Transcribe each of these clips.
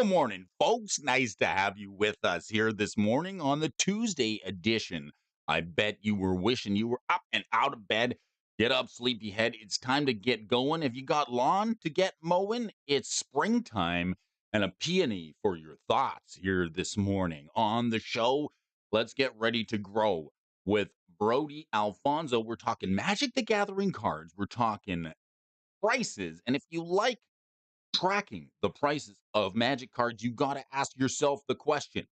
Good morning, folks. Nice to have you with us here this morning on the Tuesday edition. I bet you were wishing you were up and out of bed. Get up, sleepyhead. It's time to get going. If you got lawn to get mowing, it's springtime and a peony for your thoughts here this morning on the show. Let's get ready to grow with Brody Alfonso. We're talking Magic the Gathering cards. We're talking prices. And if you like tracking the prices of Magic cards, you got to ask yourself the question: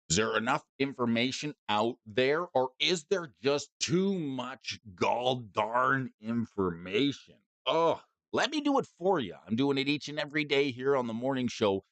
is there enough information out there, or is there just too much gall darn information? Oh, let me do it for you. I'm doing it each and every day here on the morning show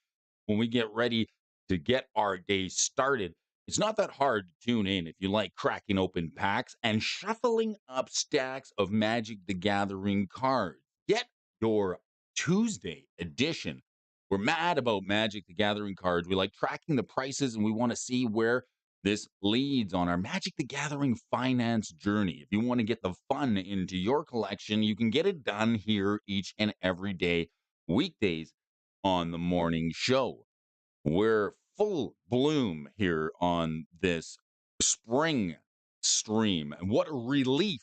when we get ready to get our day started. It's not that hard to tune in if you like cracking open packs and shuffling up stacks of Magic the Gathering cards. Get your Tuesday edition. We're mad about Magic the Gathering cards. We like tracking the prices and we want to see where this leads on our Magic the Gathering finance journey. If you want to get the fun into your collection, you can get it done here each and every day, weekdays on the morning show. We're full bloom here on this spring stream. And what a relief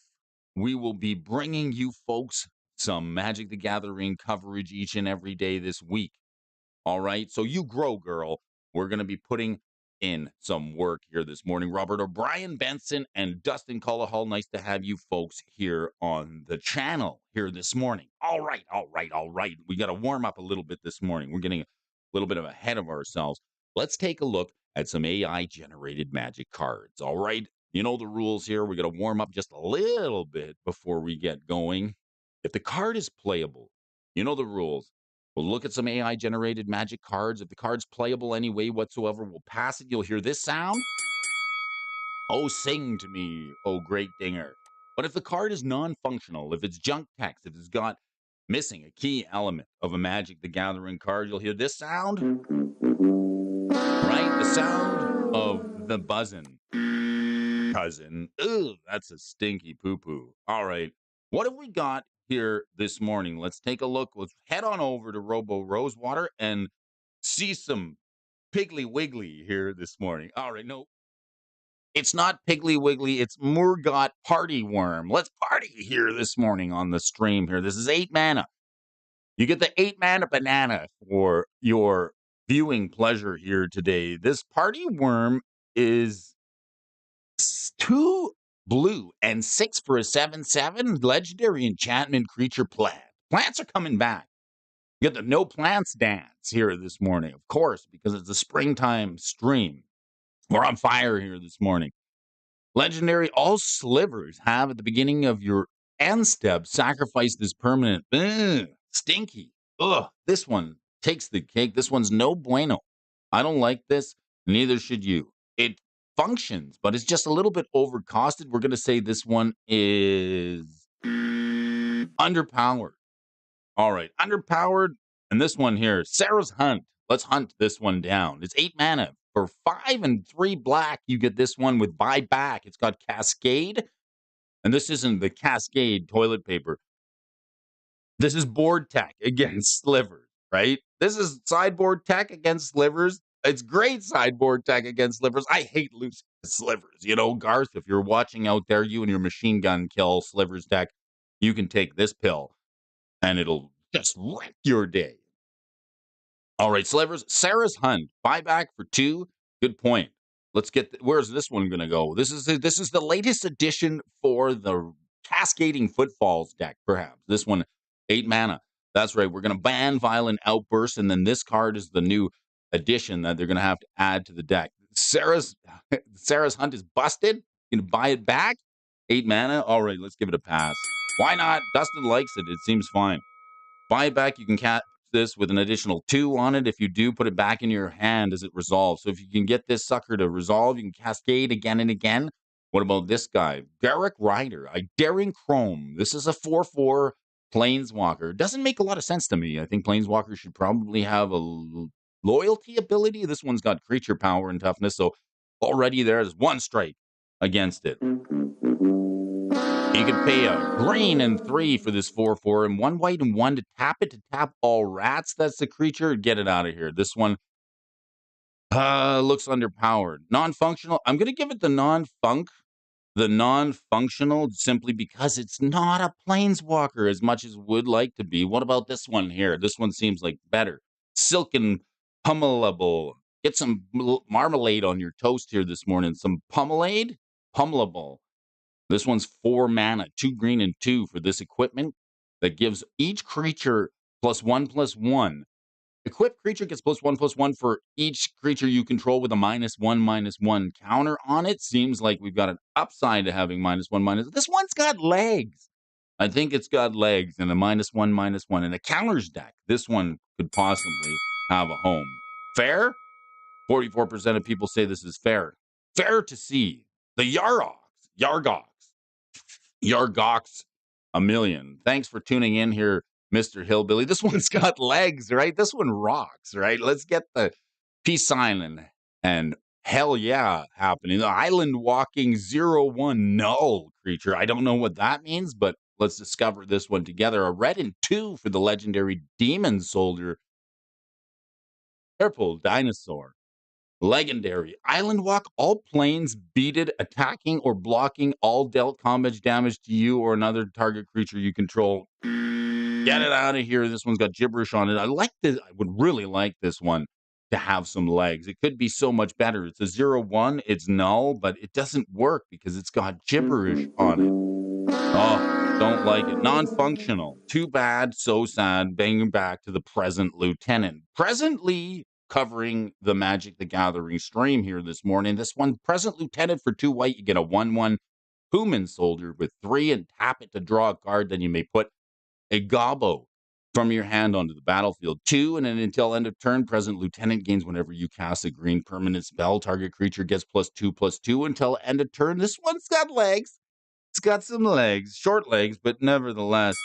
we will be bringing you folks some Magic the Gathering coverage each and every day this week. All right. So you grow, girl. We're going to be putting in some work here this morning. Robert O'Brien Benson and Dustin Cullahall. Nice to have you folks here on the channel here this morning. All right. We got to warm up a little bit this morning. We're getting a little bit of ahead of ourselves. Let's take a look at some AI generated Magic cards. All right. You know the rules here. We're going to warm up just a little bit before we get going. If the card is playable, you know the rules. We'll look at some AI generated Magic cards. If the card's playable any way whatsoever, we'll pass it. You'll hear this sound. Oh, sing to me, oh great dinger. But if the card is non-functional, if it's junk text, if it's got missing a key element of a Magic the Gathering card, you'll hear this sound. Right? The sound of the buzzin'. Cousin. Ugh, that's a stinky poo-poo. All right. What have we got here this morning? Let's take a look. Let's head on over to Robo Rosewater and see some Piggly Wiggly here this morning. All right. No, it's not Piggly Wiggly. It's Murgot Party Worm. Let's party here this morning on the stream here. This is 8 mana. You get the 8 mana banana for your viewing pleasure here today. This Party Worm is 2 blue and 6 for a 7/7 legendary enchantment creature plant. Plants are coming back. You get the no plants dance here this morning, of course, because it's a springtime stream. We're on fire here this morning. Legendary, all slivers have at the beginning of your end step sacrifice this permanent. Ugh, stinky. Ugh, this one takes the cake. This one's no bueno. I don't like this. Neither should you. It functions, but it's just a little bit overcosted. We're going to say this one is underpowered. All right, underpowered. And this one here, Sarah's Hunt. Let's hunt this one down. It's 8 mana. For 5 and 3 black, you get this one with buyback. It's got Cascade. And this isn't the Cascade toilet paper. This is board tech against slivers, right? This is sideboard tech against slivers. It's great sideboard tech against slivers. I hate loose slivers. You know, Garth, if you're watching out there, you and your machine gun kill slivers deck, you can take this pill and it'll just wreck your day. All right, slivers. Sarah's Hunt. Buyback for 2. Good point. Let's get. Where's this one going to go? This is the latest addition for the Cascading Footfalls deck, perhaps. This one, 8 mana. That's right. We're going to ban Violent Outburst, and then this card is the new addition that they're going to have to add to the deck. Sarah's Hunt is busted. You can buy it back. 8 mana. All right, let's give it a pass. Why not? Dustin likes it. It seems fine. Buy it back. You can cast this with an additional 2 on it. If you do, put it back in your hand as it resolves. So if you can get this sucker to resolve, you can cascade again and again. What about this guy? Garrick Ryder, a Daring Chrome. This is a 4/4 Planeswalker. Doesn't make a lot of sense to me. I think Planeswalkers should probably have a loyalty ability. This one's got creature power and toughness, so already there's 1 strike against it. You can pay a green and 3 for this 4/4 and 1 white and 1 to tap it to tap all rats. That's the creature. Get it out of here. This one Looks underpowered. Non-functional. I'm going to give it the non-functional simply because it's not a planeswalker as much as would like to be. What about this one here? This one seems like better. Silken pummelable. Get some marmalade on your toast here this morning. Some pummelable. This one's 4 mana, 2 green and 2 for this equipment that gives each creature +1/+1. Equipped creature gets +1/+1 for each creature you control with a -1/-1 counter on it. Seems like we've got an upside to having -1/-. This one's got legs. I think it's got legs and a -1/-1 and a counters deck. This one could possibly have a home. Fair? 44% of people say this is fair. Fair to see. The Yargox, a million. Thanks for tuning in here, Mr. Hillbilly. This one's got legs, right? This one rocks, right? Let's get the peace sign and hell yeah happening. The island walking 0/1 null creature. I don't know what that means, but let's discover this one together. A red and 2 for the legendary demon soldier. Purple dinosaur. Legendary. Island Walk, all planes beated, attacking or blocking, all dealt combat damage to you or another target creature you control. Get it out of here. This one's got gibberish on it. I like this. I would really like this one to have some legs. It could be so much better. It's a 0/1. It's null, but it doesn't work because it's got gibberish on it. Oh, don't like it. Non-functional. Too bad. So sad. Banging back to the present lieutenant. Presently covering the Magic the Gathering stream here this morning. This one, present lieutenant for 2 white. You get a 1/1 human soldier with 3 and tap it to draw a card. Then you may put a gobbo from your hand onto the battlefield. 2, and then until end of turn, present lieutenant gains whenever you cast a green permanent spell. Target creature gets +2/+2 until end of turn. This one's got legs. It's got some legs, short legs, but nevertheless,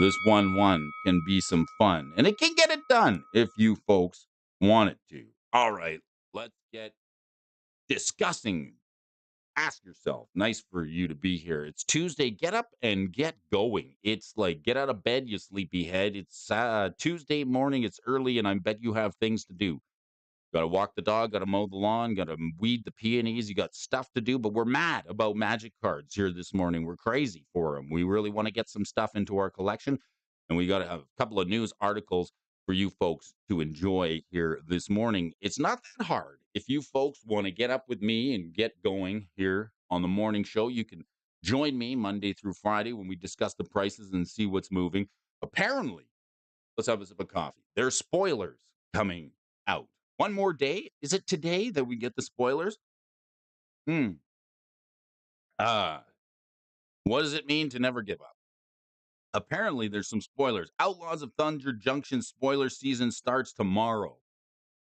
this 1/1 can be some fun. And it can get it done if you folks want it to. All right, let's get discussing. Ask yourself, nice for you to be here. It's Tuesday. Get up and get going. It's like, get out of bed, you sleepyhead. It's Tuesday morning. It's early, and I bet you have things to do. Got to walk the dog, got to mow the lawn, got to weed the peonies. You got stuff to do, but we're mad about Magic cards here this morning. We're crazy for them. We really want to get some stuff into our collection, and we got to have a couple of news articles for you folks to enjoy here this morning. It's not that hard. If you folks want to get up with me and get going here on the morning show, you can join me Monday through Friday when we discuss the prices and see what's moving. Apparently, let's have a sip of coffee. There's spoilers coming out. One more day? Is it today that we get the spoilers? Hmm. Uh, what does it mean to never give up? Apparently, there's some spoilers. Outlaws of Thunder Junction spoiler season starts tomorrow.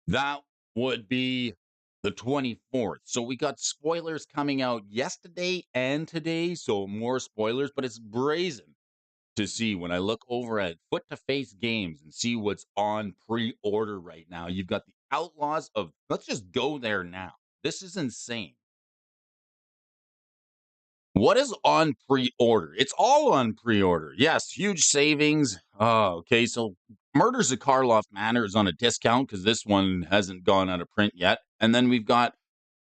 That would be the 24th. So we got spoilers coming out yesterday and today. So more spoilers, but it's brazen to see when I look over at Foot to Face Games and see what's on pre-order right now. You've got the Outlaws of, let's just go there now. This is insane. What is on pre-order? It's all on pre-order. Yes, huge savings. Oh, okay. So Murders of Karloff Manor is on a discount because this one hasn't gone out of print yet. And then we've got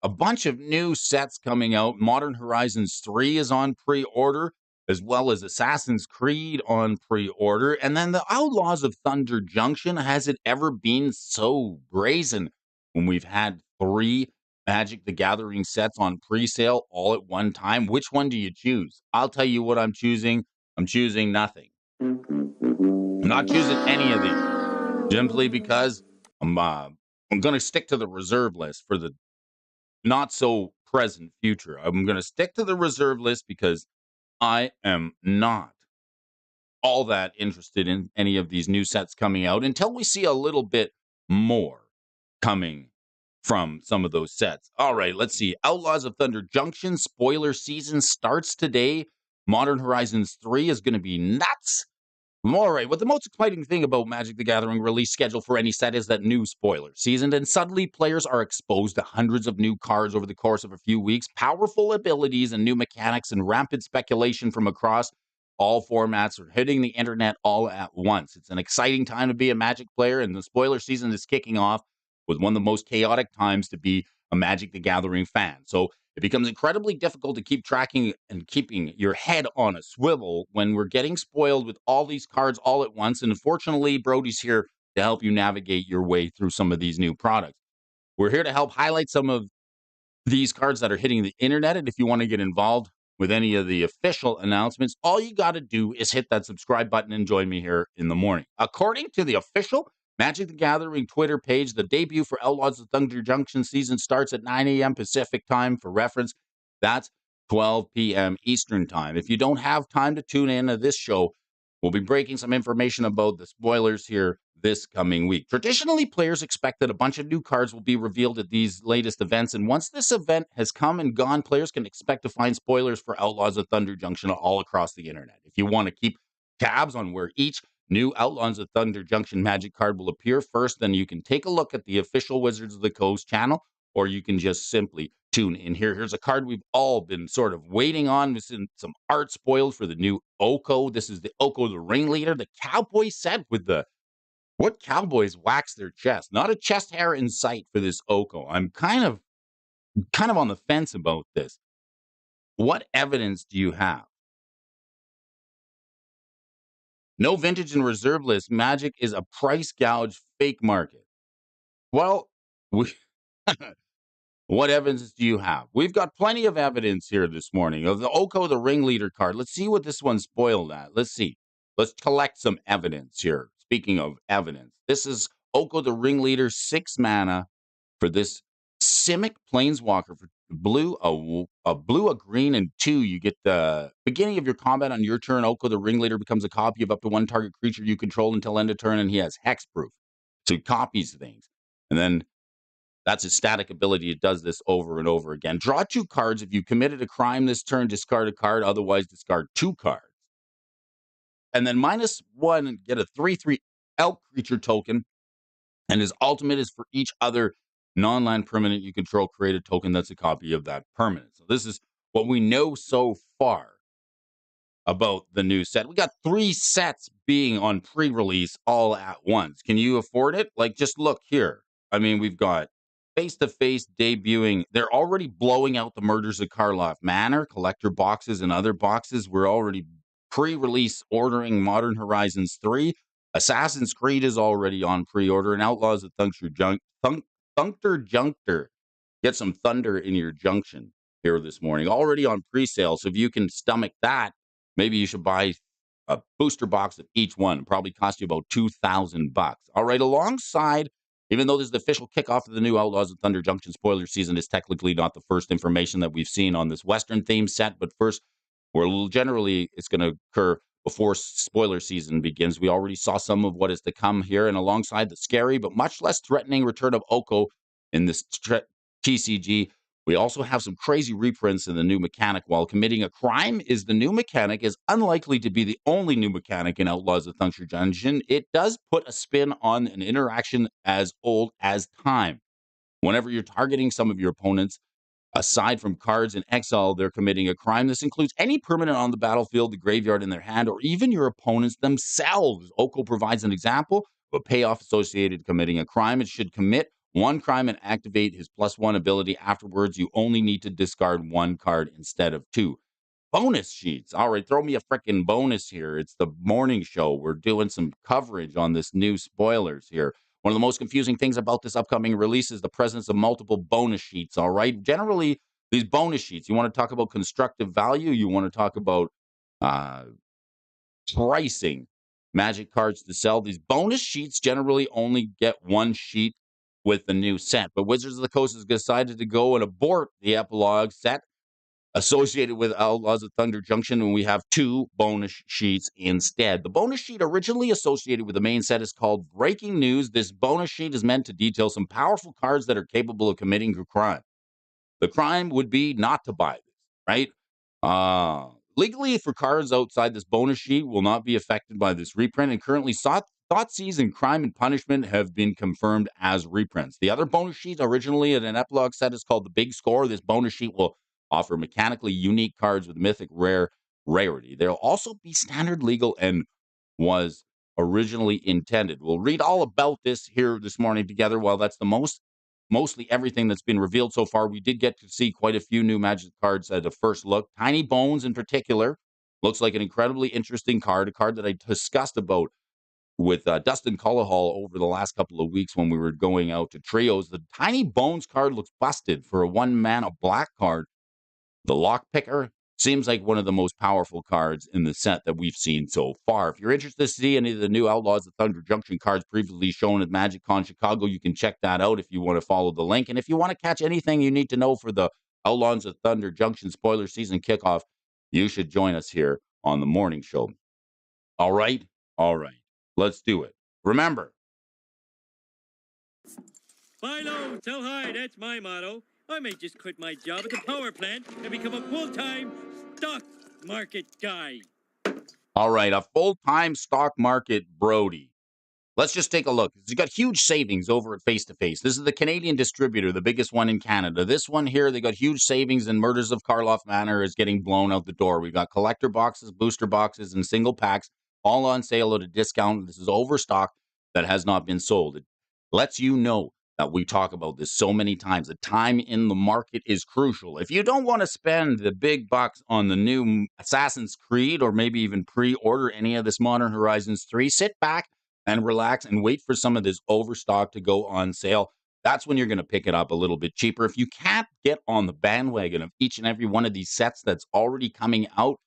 a bunch of new sets coming out. Modern Horizons 3 is on pre-order, as well as Assassin's Creed on pre-order. And then the Outlaws of Thunder Junction. Has it ever been so brazen when we've had 3 Magic the Gathering sets on pre-sale all at one time? Which one do you choose? I'll tell you what I'm choosing. I'm choosing nothing. I'm not choosing any of these, simply because I'm going to stick to the reserve list for the not so present future. I'm going to stick to the reserve list because I am not all that interested in any of these new sets coming out until we see a little bit more coming from some of those sets. All right, let's see. Outlaws of Thunder Junction spoiler season starts today. Modern Horizons 3 is going to be nuts. All right, what the most exciting thing about Magic the Gathering release schedule for any set is that new spoiler season, and suddenly players are exposed to hundreds of new cards over the course of a few weeks, powerful abilities and new mechanics, and rampant speculation from across all formats are hitting the internet all at once. It's an exciting time to be a Magic player, and the spoiler season is kicking off was one of the most chaotic times to be a Magic the Gathering fan. So it becomes incredibly difficult to keep tracking and keeping your head on a swivel when we're getting spoiled with all these cards all at once. And unfortunately, Brody's here to help you navigate your way through some of these new products. We're here to help highlight some of these cards that are hitting the internet. And if you want to get involved with any of the official announcements, all you got to do is hit that subscribe button and join me here in the morning. According to the official Magic the Gathering Twitter page, the debut for Outlaws of Thunder Junction season starts at 9 a.m. Pacific time. For reference, that's 12 p.m. Eastern time. If you don't have time to tune in to this show, we'll be breaking some information about the spoilers here this coming week. Traditionally, players expect that a bunch of new cards will be revealed at these latest events, and once this event has come and gone, players can expect to find spoilers for Outlaws of Thunder Junction all across the internet. If you want to keep tabs on where each new Outlaws of Thunder Junction Magic card will appear first, then you can take a look at the official Wizards of the Coast channel, or you can just simply tune in here. Here's a card we've all been sort of waiting on. This is some art spoiled for the new Oko. This is the Oko the Ringleader, the cowboy set with the what cowboys wax their chest. Not a chest hair in sight for this Oko. I'm kind of on the fence about this. What evidence do you have? No vintage and reserve list. Magic is a price gouge fake market. Well, we what evidence do you have? We've got plenty of evidence here this morning of the Oko, the Ringleader card. Let's see what this one's spoiled at. Let's see. Let's collect some evidence here. Speaking of evidence, this is Oko, the Ringleader, 6 mana for this Simic Planeswalker for blue, a blue, a green, and 2. You get the beginning of your combat on your turn. Oko, the Ringleader, becomes a copy of up to one target creature you control until end of turn, and he has hexproof. So he copies things. And then that's his static ability. It does this over and over again. Draw 2 cards. If you committed a crime this turn, discard a card. Otherwise, discard 2 cards. And then -1, get a 3/3 elk creature token. And his ultimate is for each other non-land permanent you control, create a token that's a copy of that permanent. So this is what we know so far about the new set. We got 3 sets being on pre-release all at once. Can you afford it? Like, just look here. I mean, we've got face-to-face debuting. They're already blowing out the Murders of Karloff Manor, collector boxes and other boxes. We're already pre-release ordering Modern Horizons 3. Assassin's Creed is already on pre-order, and Outlaws of Thunder Junctor. Get some thunder in your junction here this morning. Already on pre-sale, so if you can stomach that, maybe you should buy a booster box of each one. Probably cost you about $2,000. All right, alongside, even though this is the official kickoff of the new Outlaws of Thunder Junction spoiler season, is technically not the first information that we've seen on this Western themed set, but first, generally it's going to occur before spoiler season begins. We already saw some of what is to come here, and alongside the scary but much less threatening return of Oko in this TCG, we also have some crazy reprints in the new mechanic. While committing a crime is the new mechanic, is unlikely to be the only new mechanic in Outlaws of Thunder Junction. It does put a spin on an interaction as old as time. Whenever you're targeting some of your opponents, aside from cards in exile, they're committing a crime. This includes any permanent on the battlefield, the graveyard in their hand, or even your opponents themselves. Oko provides an example of a payoff associated committing a crime. It should commit 1 crime and activate his +1 ability. Afterwards, you only need to discard 1 card instead of 2. Bonus sheets. All right, throw me a freaking bonus here. It's the morning show. We're doing some coverage on this new spoilers here. One of the most confusing things about this upcoming release is the presence of multiple bonus sheets, all right? Generally, these bonus sheets, you want to talk about constructive value, you want to talk about uh, pricing Magic cards to sell. These bonus sheets generally only get 1 sheet with the new set, but Wizards of the Coast has decided to go and abort the epilogue set associated with Outlaws of Thunder Junction, and we have 2 bonus sheets instead. The bonus sheet originally associated with the main set is called Breaking News. This bonus sheet is meant to detail some powerful cards that are capable of committing a crime. The crime would be not to buy this, right? Legally, for cards outside this bonus sheet will not be affected by this reprint, and currently Thoughtseize and Crime and Punishment have been confirmed as reprints. The other bonus sheet, originally in an epilogue set, is called the Big Score. This bonus sheet will offer mechanically unique cards with mythic rarity. There'll also be standard, legal, and originally intended. We'll read all about this here this morning together. While that's mostly everything that's been revealed so far, we did get to see quite a few new Magic cards at a first look. Tiny Bones in particular looks like an incredibly interesting card, a card that I discussed about with Dustin Cullahall over the last couple of weeks when we were going out to trios. The Tiny Bones card looks busted for a 1-mana black card. The Lockpicker seems like one of the most powerful cards in the set that we've seen so far. If you're interested to see any of the new Outlaws of Thunder Junction cards previously shown at MagicCon Chicago, you can check that out if you want to follow the link. And if you want to catch anything you need to know for the Outlaws of Thunder Junction spoiler season kickoff, you should join us here on the morning show. All right? All right. Let's do it. Remember, buy low, sell high, that's my motto. I may just quit my job at the power plant and become a full-time stock market guy. All right, a full-time stock market Brody. Let's just take a look. He's got huge savings over at Face to Face. This is the Canadian distributor, the biggest one in Canada. This one here, they got huge savings, and Murders of Karloff Manor is getting blown out the door. We've got collector boxes, booster boxes, and single packs, all on sale at a discount. This is overstock that has not been sold. It lets you know that we talk about this so many times. The time in the market is crucial. If you don't want to spend the big bucks on the new Assassin's Creed or maybe even pre-order any of this Modern Horizons 3, sit back and relax and wait for some of this overstock to go on sale. That's when you're going to pick it up a little bit cheaper. If you can't get on the bandwagon of each and every one of these sets that's already coming out,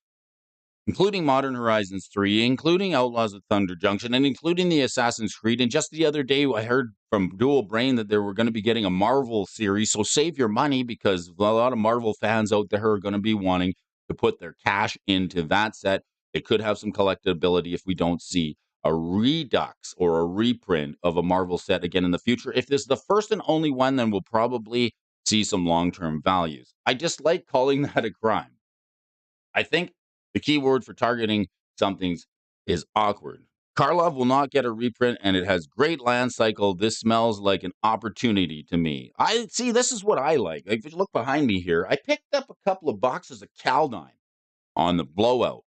including Modern Horizons 3, including Outlaws of Thunder Junction, and including the Assassin's Creed. And just the other day, I heard from Dual Brain that they were going to be getting a Marvel series. So save your money, because a lot of Marvel fans out there are going to be wanting to put their cash into that set. It could have some collectability if we don't see a redux or a reprint of a Marvel set again in the future. If this is the first and only one, then we'll probably see some long-term values. I just like calling that a crime. I think the key word for targeting something is awkward. Karlov will not get a reprint, and it has great land cycle. This smells like an opportunity to me. I see, this is what I like. Like, if you look behind me here, I picked up a couple of boxes of Caldine on the blowout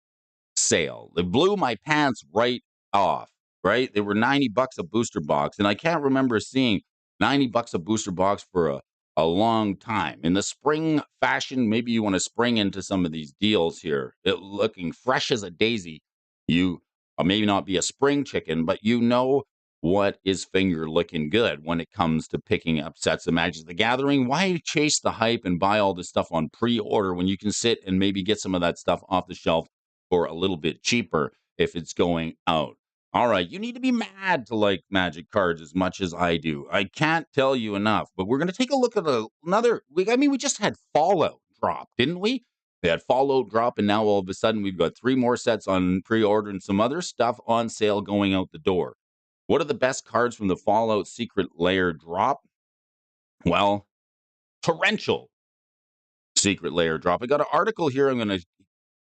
sale. They blew my pants right off, right? They were $90 a booster box, and I can't remember seeing $90 a booster box for a long time. In the spring fashion, maybe you want to spring into some of these deals here. It looking fresh as a daisy. You maybe not be a spring chicken, but you know what is finger looking good when it comes to picking up sets of Magic the Gathering. Why chase the hype and buy all this stuff on pre-order when you can sit and maybe get some of that stuff off the shelf for a little bit cheaper if it's going out? All right, you need to be mad to like Magic cards as much as I do. I can't tell you enough, but we're going to take a look at another. We just had Fallout drop, didn't we? We had Fallout drop, and now all of a sudden we've got 3 more sets on pre-order and some other stuff on sale going out the door. What are the best cards from the Fallout Secret Lair drop? Well, Torrential Secret Lair drop. I got an article here I'm going to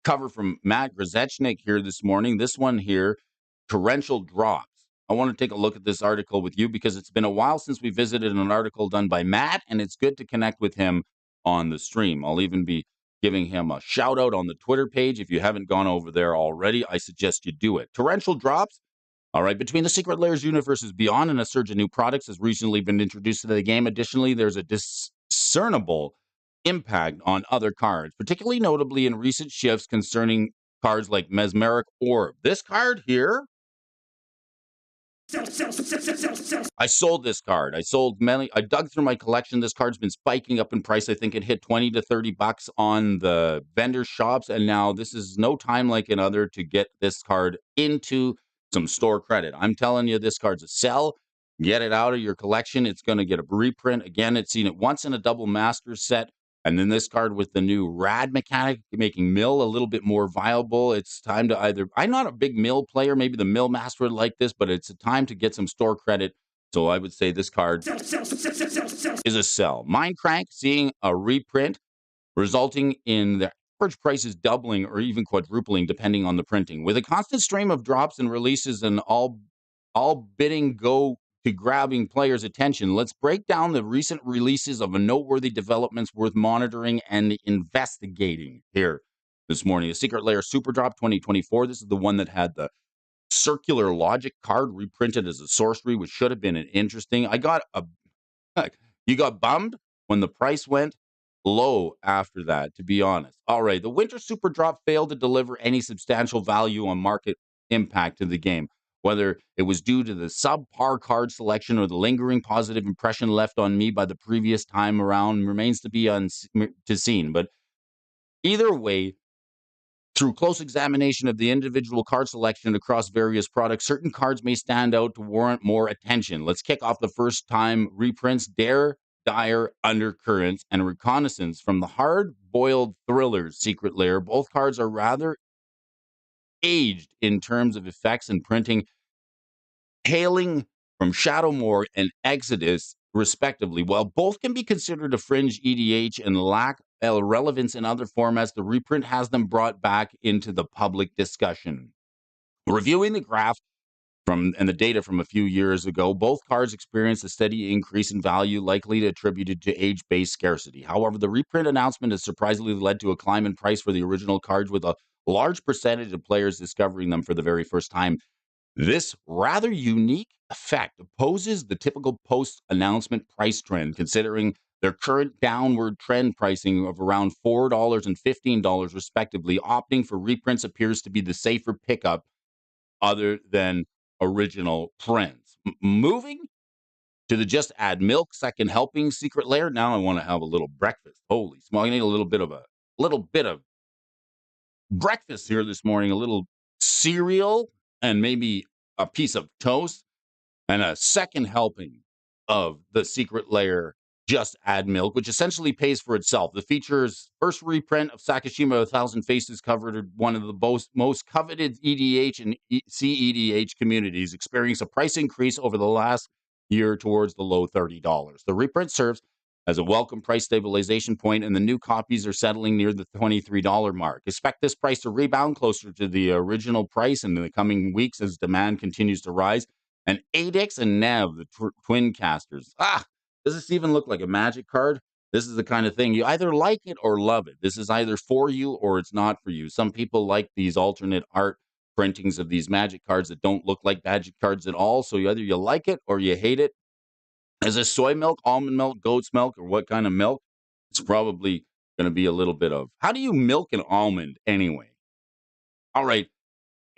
cover from Matt Grozechnik here this morning. This one here, Torrential drops. I want to take a look at this article with you because it's been a while since we visited an article done by Matt, and it's good to connect with him on the stream. I'll even be giving him a shout out on the Twitter page. If you haven't gone over there already, I suggest you do it. Torrential drops. All right, between the Secret Lairs universes beyond and a surge of new products has recently been introduced to the game. Additionally, there's a discernible impact on other cards, particularly notably in recent shifts concerning cards like Mesmeric Orb. This card here, I sold this card. I sold many. I dug through my collection. This card's been spiking up in price. I think it hit 20 to 30 bucks on the vendor shops, and now this is no time like another to get this card into some store credit. I'm telling you, this card's a sell. Get it out of your collection. It's going to get a reprint. Again, it's seen it once in a double master set. And then this card with the new rad mechanic, making mill a little bit more viable. It's time to either, I'm not a big mill player, maybe the mill master would like this, but it's a time to get some store credit. So I would say this card is a sell. Mindcrank seeing a reprint, resulting in the average prices doubling or even quadrupling depending on the printing. With a constant stream of drops and releases and all bidding go to grabbing players' attention, let's break down the recent releases of a noteworthy developments worth monitoring and investigating here this morning. The Secret Lair Super Drop 2024. This is the one that had the circular logic card reprinted as a sorcery, which should have been an interesting. You got bummed when the price went low after that, to be honest. All right, the Winter Super Drop failed to deliver any substantial value on market impact to the game. Whether it was due to the subpar card selection or the lingering positive impression left on me by the previous time around remains to be seen. But either way, through close examination of the individual card selection across various products, certain cards may stand out to warrant more attention. Let's kick off the first time reprints Dare, Dire, Undercurrents, and Reconnaissance from the Hard Boiled Thrillers Secret Lair. Both cards are rather aged in terms of effects and printing, hailing from Shadowmoor and Exodus, respectively. While both can be considered a fringe EDH and lack relevance in other formats, the reprint has them brought back into the public discussion. Reviewing the graph and the data from a few years ago, both cards experienced a steady increase in value, likely attributed to age-based scarcity. However, the reprint announcement has surprisingly led to a climb in price for the original cards, with a large percentage of players discovering them for the very first time. This rather unique effect opposes the typical post-announcement price trend, considering their current downward trend pricing of around $4 and $15 respectively. Opting for reprints appears to be the safer pickup other than original prints. Moving to the Just Add Milk second helping Secret Lair. Now I want to have a little breakfast. Holy small, I need a little bit of breakfast here this morning, a little cereal and maybe a piece of toast and a second helping of the Secret Lair Just Add Milk, which essentially pays for itself. The feature's first reprint of Sakashima A Thousand Faces covered one of the most coveted EDH and CEDH communities, experienced a price increase over the last year towards the low $30. The reprint serves as a welcome price stabilization point, and the new copies are settling near the $23 mark. Expect this price to rebound closer to the original price in the coming weeks as demand continues to rise. And Adix and Nev, the twin casters. Does this even look like a Magic card? This is the kind of thing you either like it or love it. This is either for you or it's not for you. Some people like these alternate art printings of these Magic cards that don't look like Magic cards at all. So either you like it or you hate it. Is this soy milk, almond milk, goat's milk, or what kind of milk? It's probably going to be a little bit of. How do you milk an almond anyway? All right.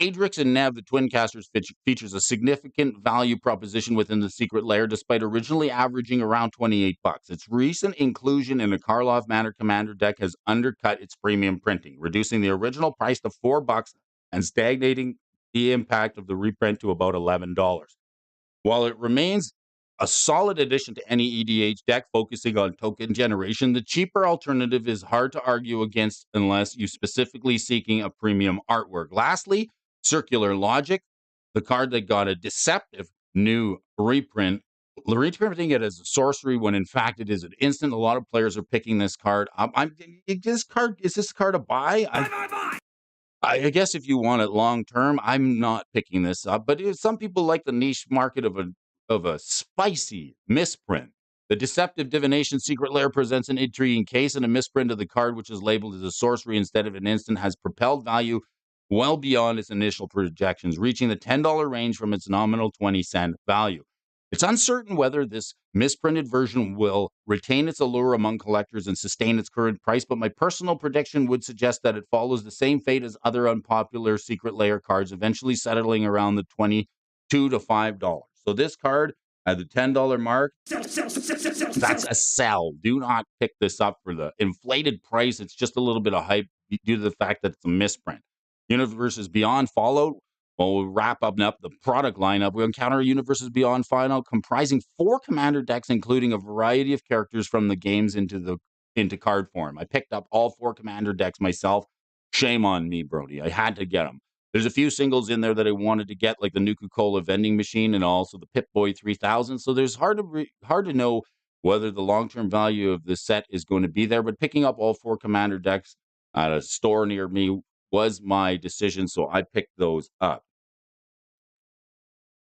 Adrix and Nev, the twin casters, features a significant value proposition within the Secret Lair, despite originally averaging around $28. Its recent inclusion in the Karlov Manor Commander deck has undercut its premium printing, reducing the original price to $4 and stagnating the impact of the reprint to about $11. While it remains a solid addition to any EDH deck focusing on token generation, the cheaper alternative is hard to argue against unless you're specifically seeking a premium artwork. Lastly, Circular Logic, the card that got a deceptive new reprint, reprinting it as a sorcery when in fact it is an instant. A lot of players are picking this card up. Is this card a buy? I guess if you want it long term, I'm not picking this up. But some people like the niche market of a spicy misprint. The Deceptive Divination Secret Lair presents an intriguing case, and a misprint of the card, which is labeled as a sorcery instead of an instant, has propelled value well beyond its initial projections, reaching the $10 range from its nominal 20-cent value. It's uncertain whether this misprinted version will retain its allure among collectors and sustain its current price, but my personal prediction would suggest that it follows the same fate as other unpopular Secret Lair cards, eventually settling around the $22 to $5. So this card at the $10 mark, that's a sell. Do not pick this up for the inflated price. It's just a little bit of hype due to the fact that it's a misprint. Universes Beyond Fallout. Well, we'll wrap up the product lineup. We encounter Universes Beyond Final comprising 4 commander decks, including a variety of characters from the games into card form. I picked up all 4 commander decks myself. Shame on me, Brody. I had to get them. There's a few singles in there that I wanted to get, like the Nuka-Cola vending machine and also the Pip-Boy 3000. So there's hard to know whether the long-term value of the set is going to be there. But picking up all 4 commander decks at a store near me was my decision, so I picked those up.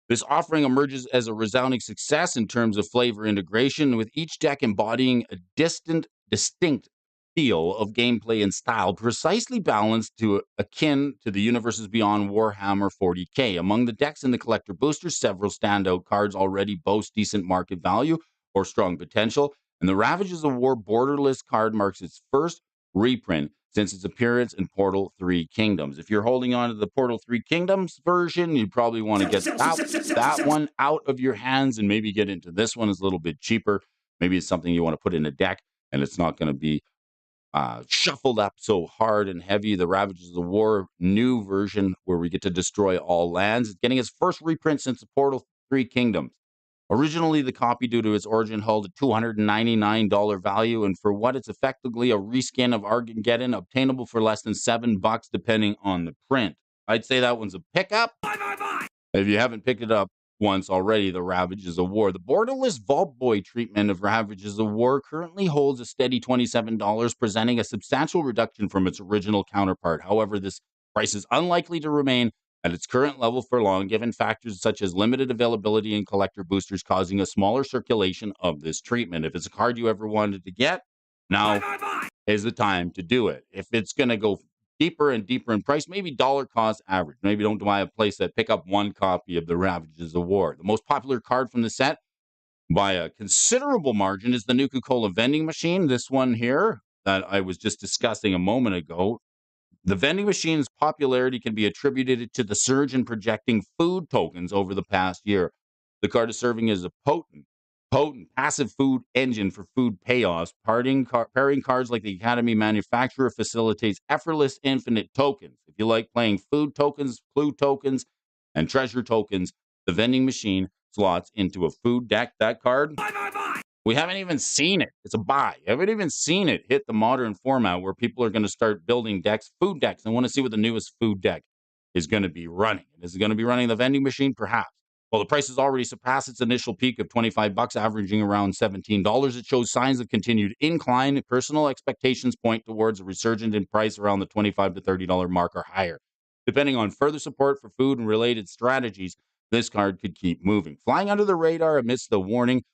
This offering emerges as a resounding success in terms of flavor integration, with each deck embodying a distinct feel of gameplay and style, precisely balanced to akin to the universes beyond Warhammer 40K. Among the decks in the collector boosters, several standout cards already boast decent market value or strong potential, and the Ravages of War borderless card marks its first reprint since its appearance in Portal 3 Kingdoms. If you're holding on to the Portal 3 Kingdoms version, you probably want to get that one out of your hands and maybe get into this one. It's a little bit cheaper. Maybe it's something you want to put in a deck and it's not going to be shuffled up so hard and heavy. The Ravages of the War new version, where we get to destroy all lands, is getting its first reprint since the Portal 3 Kingdoms. Originally, the copy, due to its origin, held a $299 value, and for what it's effectively a reskin of Armageddon, obtainable for less than $7 depending on the print. I'd say that one's a pickup. If you haven't picked it up once already, the Ravages of War. The borderless Vault Boy treatment of Ravages of War currently holds a steady $27, presenting a substantial reduction from its original counterpart. However, this price is unlikely to remain at its current level for long, given factors such as limited availability and collector boosters causing a smaller circulation of this treatment. If it's a card you ever wanted to get, now is the time to do it. If it's going to go deeper and deeper in price, maybe dollar cost average. Maybe don't buy a playset, pick up one copy of the Ravages of War. The most popular card from the set by a considerable margin is the Nuka-Cola vending machine. This one here that I was just discussing a moment ago. The vending machine's popularity can be attributed to the surge in projecting food tokens over the past year. The card is serving as a potent passive food engine for food payoffs. Pairing cards like the Academy manufacturer facilitates effortless infinite tokens. If you like playing food tokens, clue tokens, and treasure tokens, the vending machine slots into a food deck. That card, we haven't even seen it. It's a buy. I haven't even seen it hit the modern format where people are going to start building decks, food decks. I want to see what the newest food deck is going to be running. Is it going to be running the vending machine? Perhaps. Well, the price has already surpassed its initial peak of $25, averaging around $17. It shows signs of continued incline. Personal expectations point towards a resurgence in price around the $25 to $30 mark or higher. Depending on further support for food and related strategies, this card could keep moving. Flying under the radar amidst the warning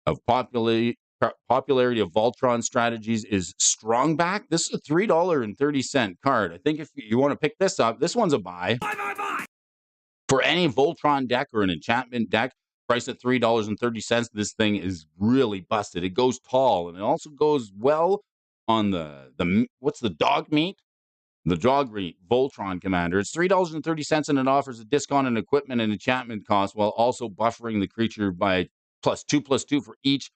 of popularity of Voltron strategies is Strongback. This is a $3.30 card. I think if you want to pick this up, this one's a buy. For any Voltron deck or an enchantment deck, priced at $3.30, this thing is really busted. It goes tall, and it also goes well on the what's the dog meat? The dog meat Voltron Commander. It's $3.30, and it offers a discount on equipment and enchantment costs while also buffering the creature by +2/+2 for each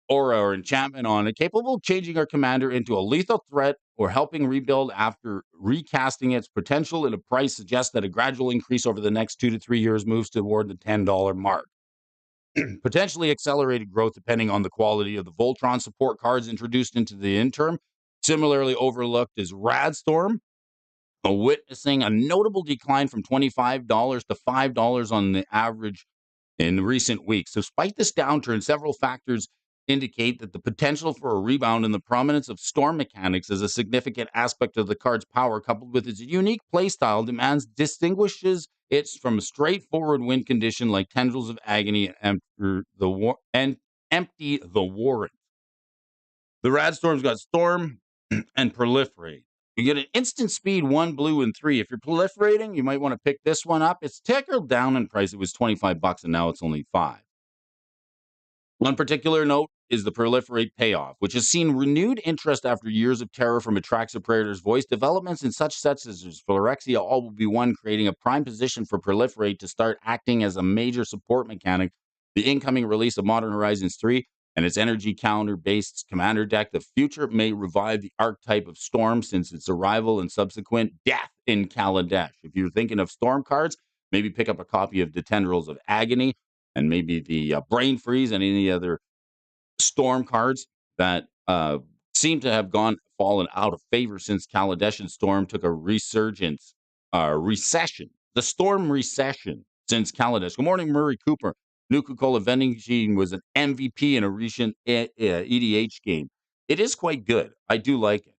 aura or enchantment on it, capable of changing our commander into a lethal threat or helping rebuild after recasting its potential. And a price suggests that a gradual increase over the next 2 to 3 years moves toward the $10 mark. Potentially accelerated growth depending on the quality of the Voltron support cards introduced into the interim. Similarly overlooked is Radstorm, witnessing a notable decline from $25 to $5 on the average in recent weeks. Despite this downturn, several factors indicate that the potential for a rebound in the prominence of storm mechanics as a significant aspect of the card's power, coupled with its unique playstyle demands, distinguishes it from a straightforward win condition like Tendrils of Agony and Empty the Warren. The Radstorm's got Storm and Proliferate. You get an instant speed 1 blue and 3. If you're proliferating, you might want to pick this one up. It's tickled down in price. It was $25 and now it's only $5. One particular note is the Proliferate payoff, which has seen renewed interest after years of terror from Atraxa Praetor's voice. Developments in such sets as Phyrexia all will be one, creating a prime position for Proliferate to start acting as a major support mechanic. The incoming release of Modern Horizons 3 and its energy counter-based commander deck, the future may revive the archetype of Storm since its arrival and subsequent death in Kaladesh. If you're thinking of Storm cards, maybe pick up a copy of the Tendrils of Agony and maybe the Brain Freeze and any other Storm cards that seem to have fallen out of favor since Kaladesh and Storm took a recession. The Storm recession since Kaladesh. Good morning, Murray Cooper. Nuka-Cola vending machine was an MVP in a recent EDH game. It is quite good. I do like it.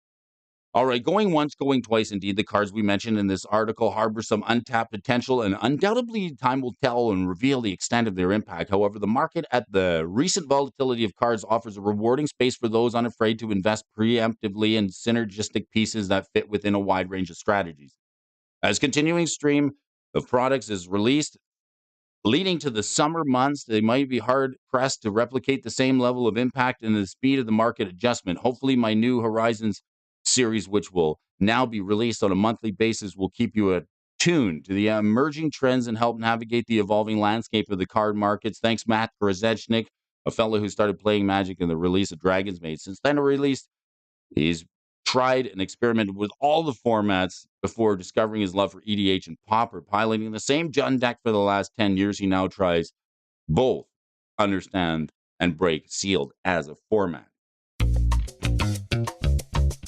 All right, going once, going twice. Indeed, the cards we mentioned in this article harbor some untapped potential, and undoubtedly time will tell and reveal the extent of their impact. However, the market at the recent volatility of cards offers a rewarding space for those unafraid to invest preemptively in synergistic pieces that fit within a wide range of strategies. As continuing stream of products is released, leading to the summer months, they might be hard pressed to replicate the same level of impact and the speed of the market adjustment. Hopefully, my New Horizons series, which will now be released on a monthly basis, will keep you attuned to the emerging trends and help navigate the evolving landscape of the card markets. Thanks, Matt Krasechnik, a fellow who started playing Magic in the release of Dragon's Maid. Since then, released, he's tried and experimented with all the formats before discovering his love for EDH and Pauper. Piloting the same Jund deck for the last 10 years, he now tries both understand and break sealed as a format.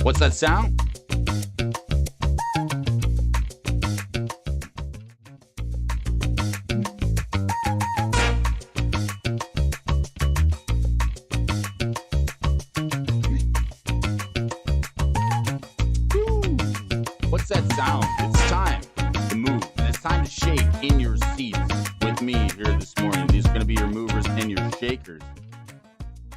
What's that sound? What's that sound? It's time to move. And it's time to shake in your seats with me here this morning. These are going to be your movers and your shakers.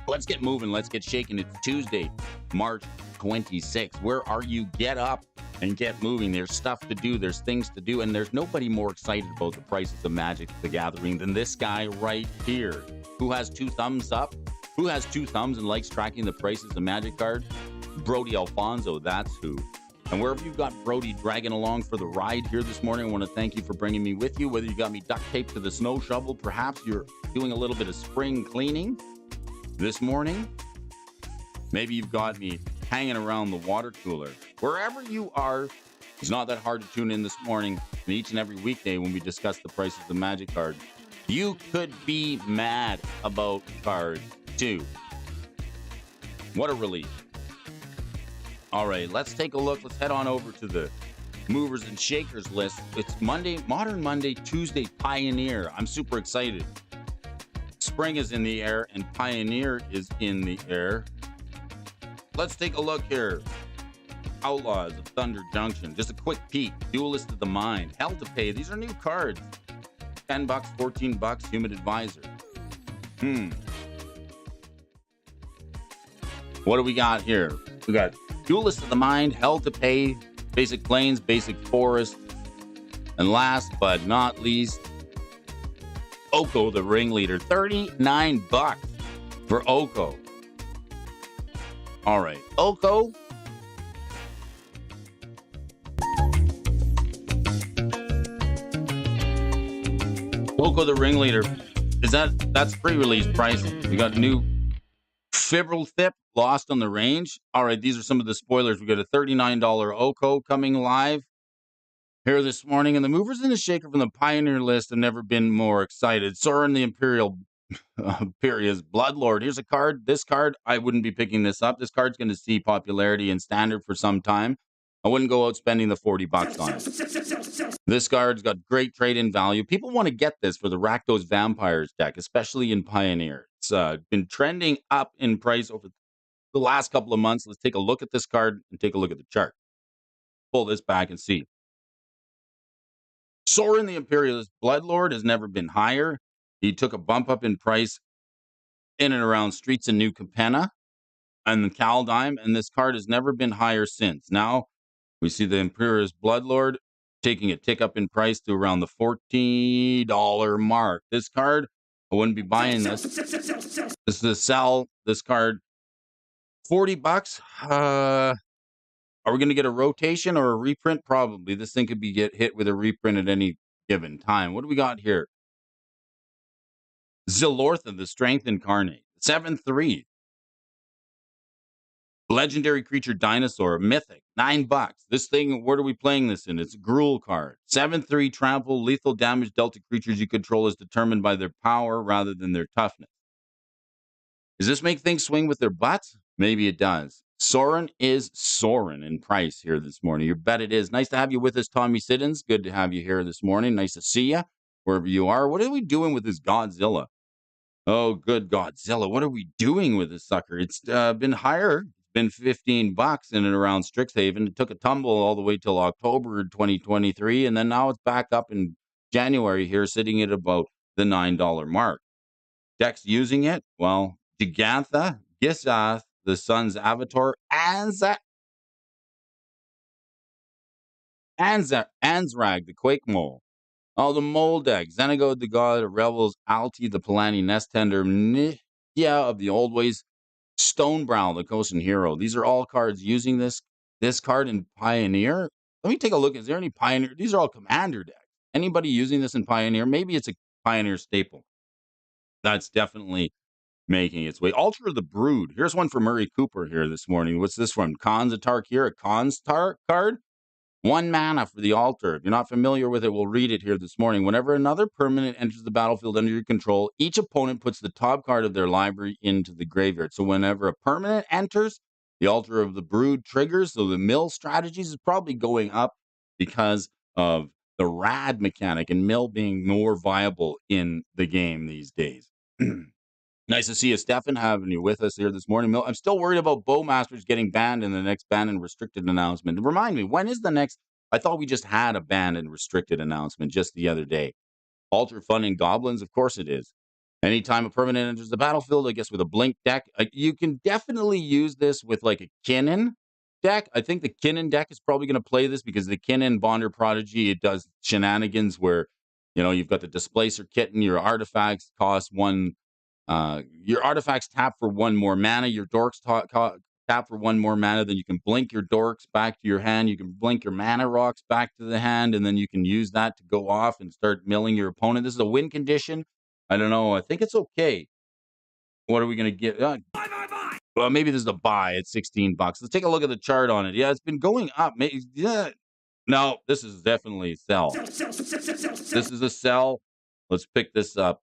Let's get moving. Let's get shaking. It's Tuesday, March 26th. Where are you? Get up and get moving. There's stuff to do. There's things to do. And there's nobody more excited about the prices of Magic the Gathering than this guy right here. Who has two thumbs up? Who has two thumbs and likes tracking the prices of Magic cards? Brody Alfonso, that's who. And wherever you got Brody dragging along for the ride here this morning, I want to thank you for bringing me with you. Whether you got me duct taped to the snow shovel, perhaps you're doing a little bit of spring cleaning this morning. Maybe you've got me hanging around the water cooler. Wherever you are, it's not that hard to tune in this morning and each and every weekday when we discuss the prices of Magic cards. You could be mad about cards too. What a relief. All right, let's take a look. Let's head on over to the movers and shakers list. It's Monday, Modern Monday, Tuesday, Pioneer. I'm super excited. Spring is in the air and Pioneer is in the air. Let's take a look here. Outlaws of Thunder Junction. Just a quick peek. Duelist of the Mind. Hell to Pay. These are new cards. $10, $14. Human Advisor. What do we got here? We got Duelist of the Mind, Hell to Pay, Basic Plains, Basic Forest, and last but not least, Oko the Ringleader. $39 for Oko. All right, Oko. Oko the Ringleader. That's pre-release pricing. We got new Fibril Thip, Lost on the Range. All right, these are some of the spoilers. We got a $39 Oko coming live here this morning. And the movers and the shaker from the Pioneer list have never been more excited. Sorin the Imperial Imperia's Bloodlord. Here's a card. This card, I wouldn't be picking this up. This card's going to see popularity in Standard for some time. I wouldn't go out spending the $40 on it. This card's got great trade-in value. People want to get this for the Rakdos Vampires deck, especially in Pioneer. It's been trending up in price over the last couple of months. Let's take a look at this card and take a look at the chart. Pull this back and see. Sorin the Imperialist Bloodlord has never been higher. He took a bump up in price in and around Streets in New Capenna and the Kaldheim, and this card has never been higher since. Now we see the Imperialist Bloodlord taking a tick up in price to around the $40 mark. This card, I wouldn't be buying this. This is a sell. This card, $40. Are we going to get a rotation or a reprint? Probably. This thing could be get hit with a reprint at any given time. What do we got here? Zilortha, the Strength Incarnate. 7-3. Legendary Creature Dinosaur, Mythic, $9. This thing, where are we playing this in? It's a Gruul card. 7-3 trample, lethal damage dealt to creatures you control is determined by their power rather than their toughness. Does this make things swing with their butts? Maybe it does. Sorin is soaring in price here this morning. You bet it is. Nice to have you with us, Tommy Siddons. Good to have you here this morning. Nice to see you wherever you are. What are we doing with this Godzilla? Oh, good Godzilla. What are we doing with this sucker? It's been higher. It's been $15 in and around Strixhaven. It took a tumble all the way till October 2023, and then now it's back up in January here, sitting at about the $9 mark. Decks using it? Well, Gigantha, Gisath, the Sun's Avatar, Anzrag, the Quake Mole. Oh, the Mole deck. Xenagode, the God of Revels, Alti, the Palani Nest Tender, Nithya of the Old Ways, Stonebrow, the Coastal Hero. These are all cards using this card in Pioneer. Let me take a look. Is there any Pioneer? These are all Commander decks. Anybody using this in Pioneer? Maybe it's a Pioneer staple. That's definitely making its way. Altar of the Brood. Here's one for Murray Cooper here this morning. What's this from? Konzatark here, a Constar card. 1 mana for the altar. If you're not familiar with it, we'll read it here this morning. Whenever another permanent enters the battlefield under your control, each opponent puts the top card of their library into the graveyard. So whenever a permanent enters, the altar of the brood triggers. So the mill strategies is probably going up because of the rad mechanic and mill being more viable in the game these days. Nice to see you, Stefan, having you with us here this morning. I'm still worried about Bowmasters getting banned in the next ban and restricted announcement. Remind me, when is the next? I thought we just had a ban and restricted announcement just the other day. Alter Fun and Goblins, of course it is. Anytime a permanent enters the battlefield, I guess with a blink deck, you can definitely use this with like a Kinnan deck. I think the Kinnan deck is probably going to play this because the Kinnan Bonder Prodigy, it does shenanigans where, you've got the Displacer Kitten, your artifacts cost one. Your artifacts tap for 1 more mana. Your dorks tap for 1 more mana. Then you can blink your dorks back to your hand. You can blink your mana rocks back to the hand, and then you can use that to go off and start milling your opponent. This is a win condition. I don't know. I think it's okay. What are we going to get? Well, maybe this is a buy at $16. Let's take a look at the chart on it. Yeah, it's been going up. Yeah. No, this is definitely a sell. This is a sell. Let's pick this up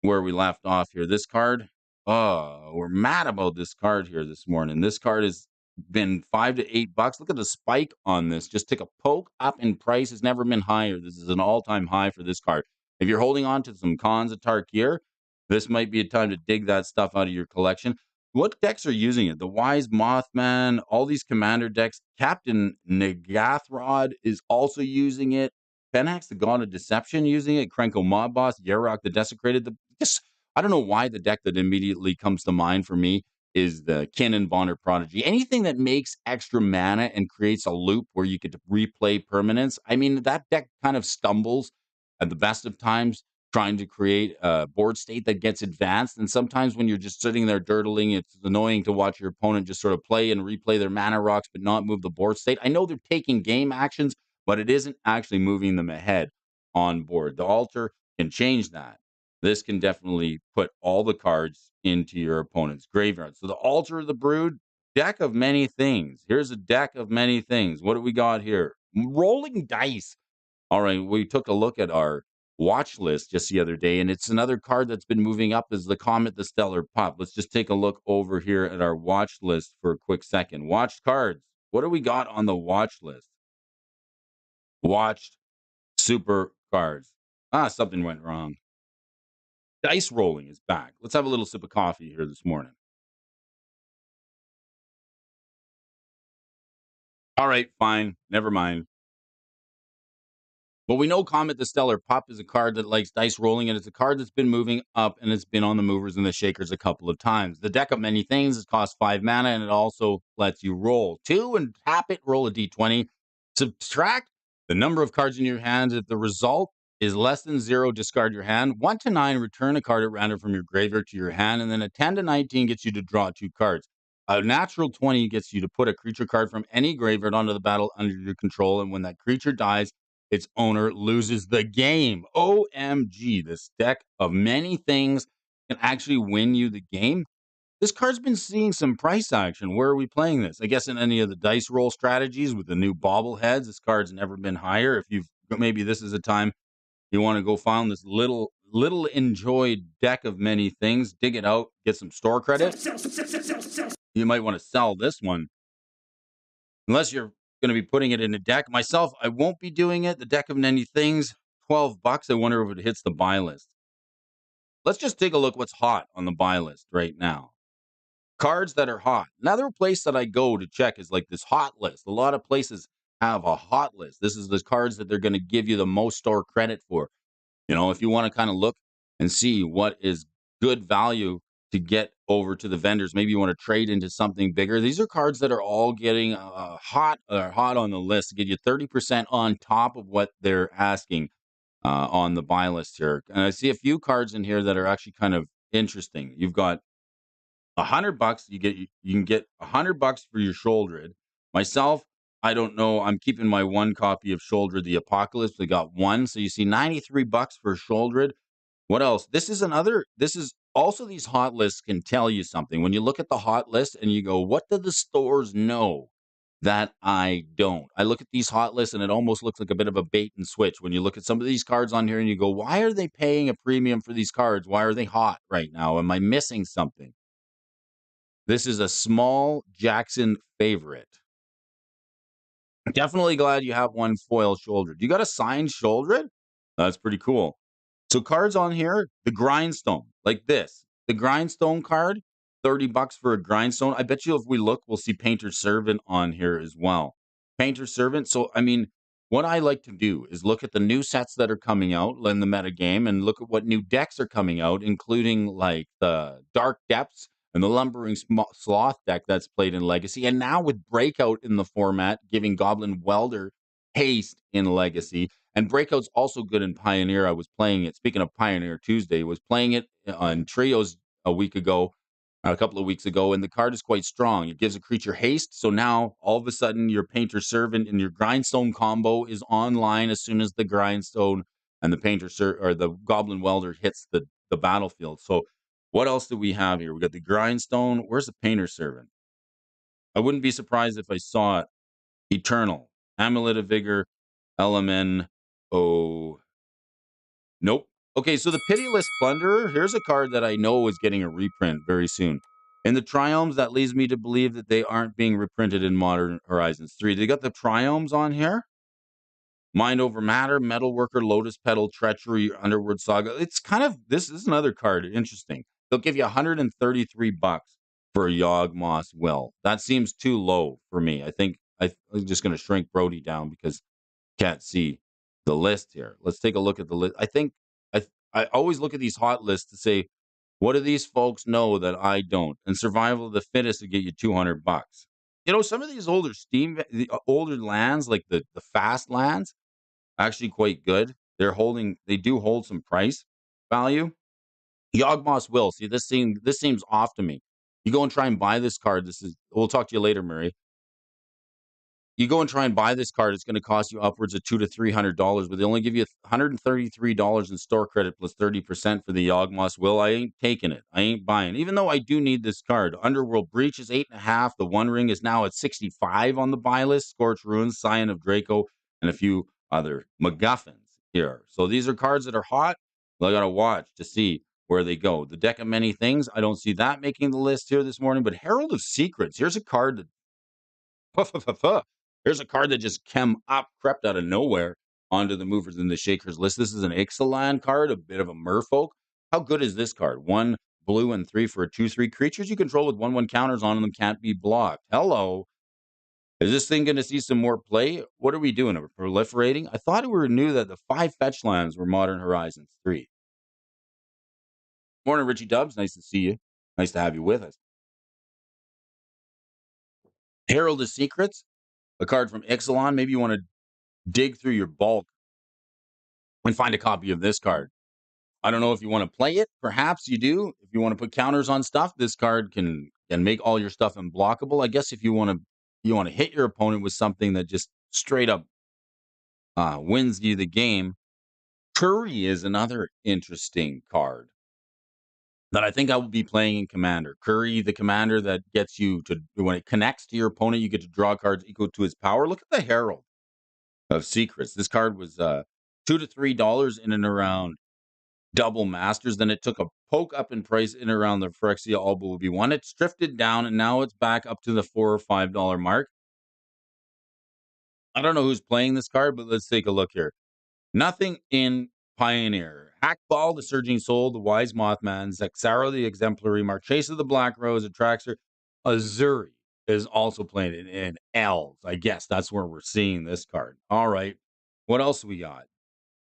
where we left off here. This card, we're mad about this card here this morning. This card has been $5 to $8. Look at the spike on this. Just took a poke up in price. It's never been higher. This is an all-time high for this card. If you're holding on to some Konzatark here, this might be a time to dig that stuff out of your collection. What decks are using it? The Wise Mothman, all these commander decks. Captain Nagathrod is also using it. Fenax, the God of Deception, using it. Krenko Mob Boss, Yarok, the Desecrated. I don't know why the deck that immediately comes to mind for me is the Kinnan Bonder Prodigy. Anything that makes extra mana and creates a loop where you get to replay permanents. I mean, that deck kind of stumbles at the best of times trying to create a board state that gets advanced. And sometimes when you're just sitting there dirtling, it's annoying to watch your opponent just sort of play and replay their mana rocks, but not move the board state. I know they're taking game actions, but it isn't actually moving them ahead on board. The altar can change that. This can definitely put all the cards into your opponent's graveyard. So the Altar of the Brood, deck of many things. Here's a deck of many things. What do we got here? Rolling dice. All right, we took a look at our watch list just the other day, and it's another card that's been moving up as the Comet, the Stellar Pup. Let's just take a look over here at our watch list for a quick second. Watched cards. What do we got on the watch list? Watched super cards. Something went wrong. Dice rolling is back. Let's have a little sip of coffee here this morning. All right, fine. Never mind. Well, we know Comet the Stellar Pup is a card that likes dice rolling, and it's a card that's been moving up, and it's been on the movers and the shakers a couple of times. The deck of many things, it costs 5 mana, and it also lets you roll 2 and tap it, roll a d20. Subtract the number of cards in your hand. If the result is less than 0, discard your hand. 1 to 9, return a card at random from your graveyard to your hand, and then a 10 to 19 gets you to draw 2 cards. A natural 20 gets you to put a creature card from any graveyard onto the battle under your control, and when that creature dies, its owner loses the game. OMG, this deck of many things can actually win you the game. This card's been seeing some price action. Where are we playing this? I guess in any of the dice roll strategies with the new bobbleheads. This card's never been higher. Maybe this is a time you want to go find this little enjoyed deck of many things, dig it out, get some store credit. You might want to sell this one. Unless you're going to be putting it in a deck. Myself, I won't be doing it. The deck of many things, $12. I wonder if it hits the buy list. Let's just take a look what's hot on the buy list right now. Cards that are hot. Another place that I go to check is like this hot list. A lot of places have a hot list. This is the cards that they're going to give you the most store credit for. If you want to kind of look and see what is good value to get over to the vendors, maybe you want to trade into something bigger. These are cards that are all getting hot on the list to get you 30% on top of what they're asking on the buy list here. And I see a few cards in here that are actually kind of interesting. You've got $100. You can get $100 for your Shouldered. Myself, I don't know. I'm keeping my one copy of Shouldered the Apocalypse. They got one, so you see $93 for Shouldered. What else? This is also, these hot lists can tell you something. When you look at the hot list and you go, what do the stores know that I don't? I look at these hot lists and it almost looks like a bit of a bait and switch. When you look at some of these cards on here and you go, why are they paying a premium for these cards? Why are they hot right now? Am I missing something? This is a small Jackson favorite. Definitely glad you have one foil shouldered. You got a signed shouldered? That's pretty cool. So cards on here, the grindstone, like this. The grindstone card, $30 for a grindstone. I bet you if we look, we'll see Painter Servant on here as well. Painter Servant. So I mean, what I like to do is look at the new sets that are coming out in the meta game and look at what new decks are coming out, including like the Dark Depths and the Lumbering Sloth deck that's played in Legacy. And now with Breakout in the format, giving Goblin Welder haste in Legacy. And Breakout's also good in Pioneer. I was playing it. Speaking of Pioneer Tuesday, was playing it on Trios a couple of weeks ago, and the card is quite strong. It gives a creature haste, so now all of a sudden your Painter Servant and your Grindstone combo is online as soon as the Grindstone and the or the Goblin Welder hits the battlefield. So what else do we have here? We got the Grindstone. Where's the Painter Servant? I wouldn't be surprised if I saw it. Eternal, Amulet of Vigor, LMN. Oh, nope. Okay, so the Pitiless Plunderer, here's a card that I know is getting a reprint very soon. In the Triomes, that leads me to believe that they aren't being reprinted in Modern Horizons 3. They got the Triomes on here. Mind Over Matter, Metalworker, Lotus Petal, Treachery, Underworld Saga. It's kind of, this is another card. Interesting. They'll give you $133 for a Yawgmoth's Will. That seems too low for me. I think I'm just going to shrink Brody down because can't see the list here. Let's take a look at the list. I always look at these hot lists to say, what do these folks know that I don't? And Survival of the Fittest to get you $200. Some of these the older lands, like the fast lands, actually quite good. They do hold some price value. Yawgmoth's Will. See, this seems off to me. You go and try and buy this card. We'll talk to you later, Murray. You go and try and buy this card, it's going to cost you upwards of $200 to $300, but they only give you $133 in store credit plus 30% for the Yawgmoth's Will. I ain't taking it. I ain't buying. Even though I do need this card. Underworld Breach is 8.5. The One Ring is now at 65 on the buy list. Scorched Ruins, Scion of Draco, and a few other MacGuffins here. So these are cards that are hot. Well, I got to watch to see where they go. The Deck of Many Things, I don't see that making the list here this morning, but Herald of Secrets, here's a card that here's a card that just crept out of nowhere onto the movers and the shakers list. This is an Ixalan card, a bit of a merfolk. How good is this card? 1 blue and 3 for a 2/3. Creatures you control with 1/1 counters on them can't be blocked. Hello. Is this thing going to see some more play? What are we doing? Are we proliferating? I thought we knew that the 5 fetch lands were Modern Horizons 3. Morning, Richie Dubs. Nice to see you. Nice to have you with us. Herald of Secrets, a card from Ixalan. Maybe you want to dig through your bulk and find a copy of this card. I don't know if you want to play it. Perhaps you do. If you want to put counters on stuff, this card can make all your stuff unblockable. I guess if you want to hit your opponent with something that just straight up wins you the game. Curry is another interesting card that I think I will be playing in Commander. Curry, the commander that gets you to, when it connects to your opponent, you get to draw cards equal to his power. Look at the Herald of Secrets. This card was $2 to $3 in and around Double Masters. Then it took a poke up in price in around the Phyrexia Alba will be one. It's drifted down and now it's back up to the $4 or $5 mark. I don't know who's playing this card, but let's take a look here. Nothing in Pioneer. Hackball, the Surging Soul, the Wise Mothman, Zexaro, the Exemplary, Marchesa, the Black Rose, Atraxer, Azuri is also playing it in L's. I guess that's where we're seeing this card. All right. What else we got?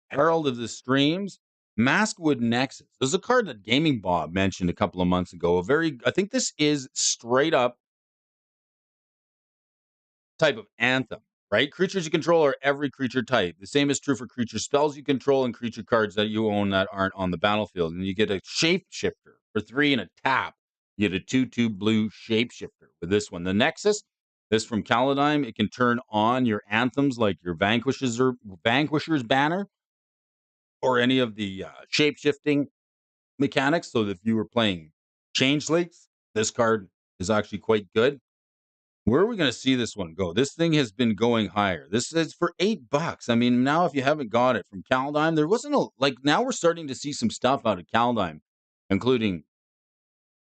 Herald of the Streams, Maskwood Nexus. This is a card that Gaming Bob mentioned a couple of months ago. I think this is straight up type of anthem, right? Creatures you control are every creature type. The same is true for creature spells you control and creature cards that you own that aren't on the battlefield. And you get a shapeshifter for 3 and a tap. You get a 2/2 blue shapeshifter with this one. The Nexus, this from Kaladeim, it can turn on your anthems like your Vanquisher's Banner or any of the shape-shifting mechanics. So if you were playing Changelings, this card is actually quite good. Where are we going to see this one go? This thing has been going higher. This is for $8. I mean, now if you haven't got it from Kaldheim, there wasn't now we're starting to see some stuff out of Kaldheim, including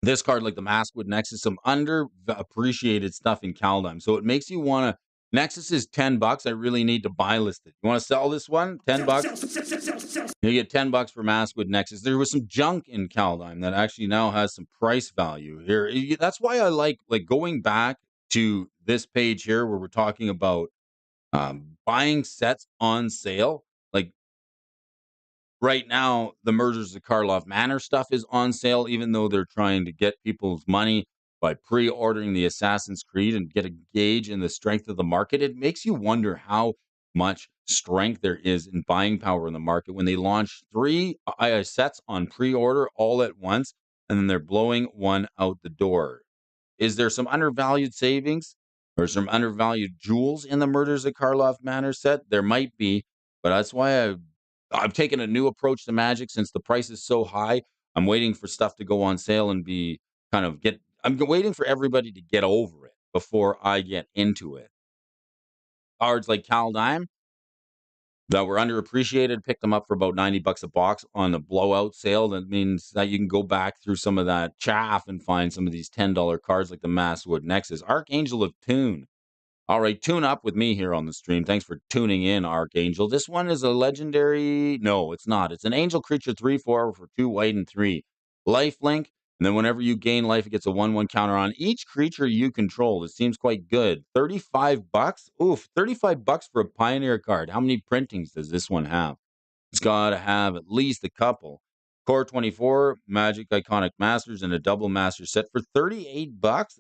this card like the Maskwood Nexus, some underappreciated stuff in Kaldheim. So it makes you want to. Nexus is $10. I really need to buy list it. You want to sell this one? $10. You get $10 for Maskwood Nexus. There was some junk in Kaldheim that actually now has some price value here. That's why I like going back to this page here where we're talking about buying sets on sale. Like right now, the Murders of Karlov Manor stuff is on sale, even though they're trying to get people's money by pre-ordering the Assassin's Creed and get a gauge in the strength of the market. It makes you wonder how much strength there is in buying power in the market when they launch 3 sets on pre-order all at once, and then they're blowing one out the door. Is there some undervalued savings or some undervalued jewels in the Murders of Karlov Manor set? There might be, but that's why I've taken a new approach to Magic since the price is so high. I'm waiting for stuff to go on sale and be I'm waiting for everybody to get over it before I get into it. Cards like Kaldheim that were underappreciated, pick them up for about $90 a box on the blowout sale. That means that you can go back through some of that chaff and find some of these $10 cards like the Masswood Nexus. Archangel of Tune. All right, tune up with me here on the stream. Thanks for tuning in, Archangel. This one is a legendary. No, it's not. It's an angel creature 3/4 for 2 white and 3. Life link. And then whenever you gain life, it gets a 1/1 counter on each creature you control. It seems quite good. $35? Oof, $35 for a Pioneer card. How many printings does this one have? It's got to have at least a couple. Core 24, Magic Iconic Masters, and a double master set for $38.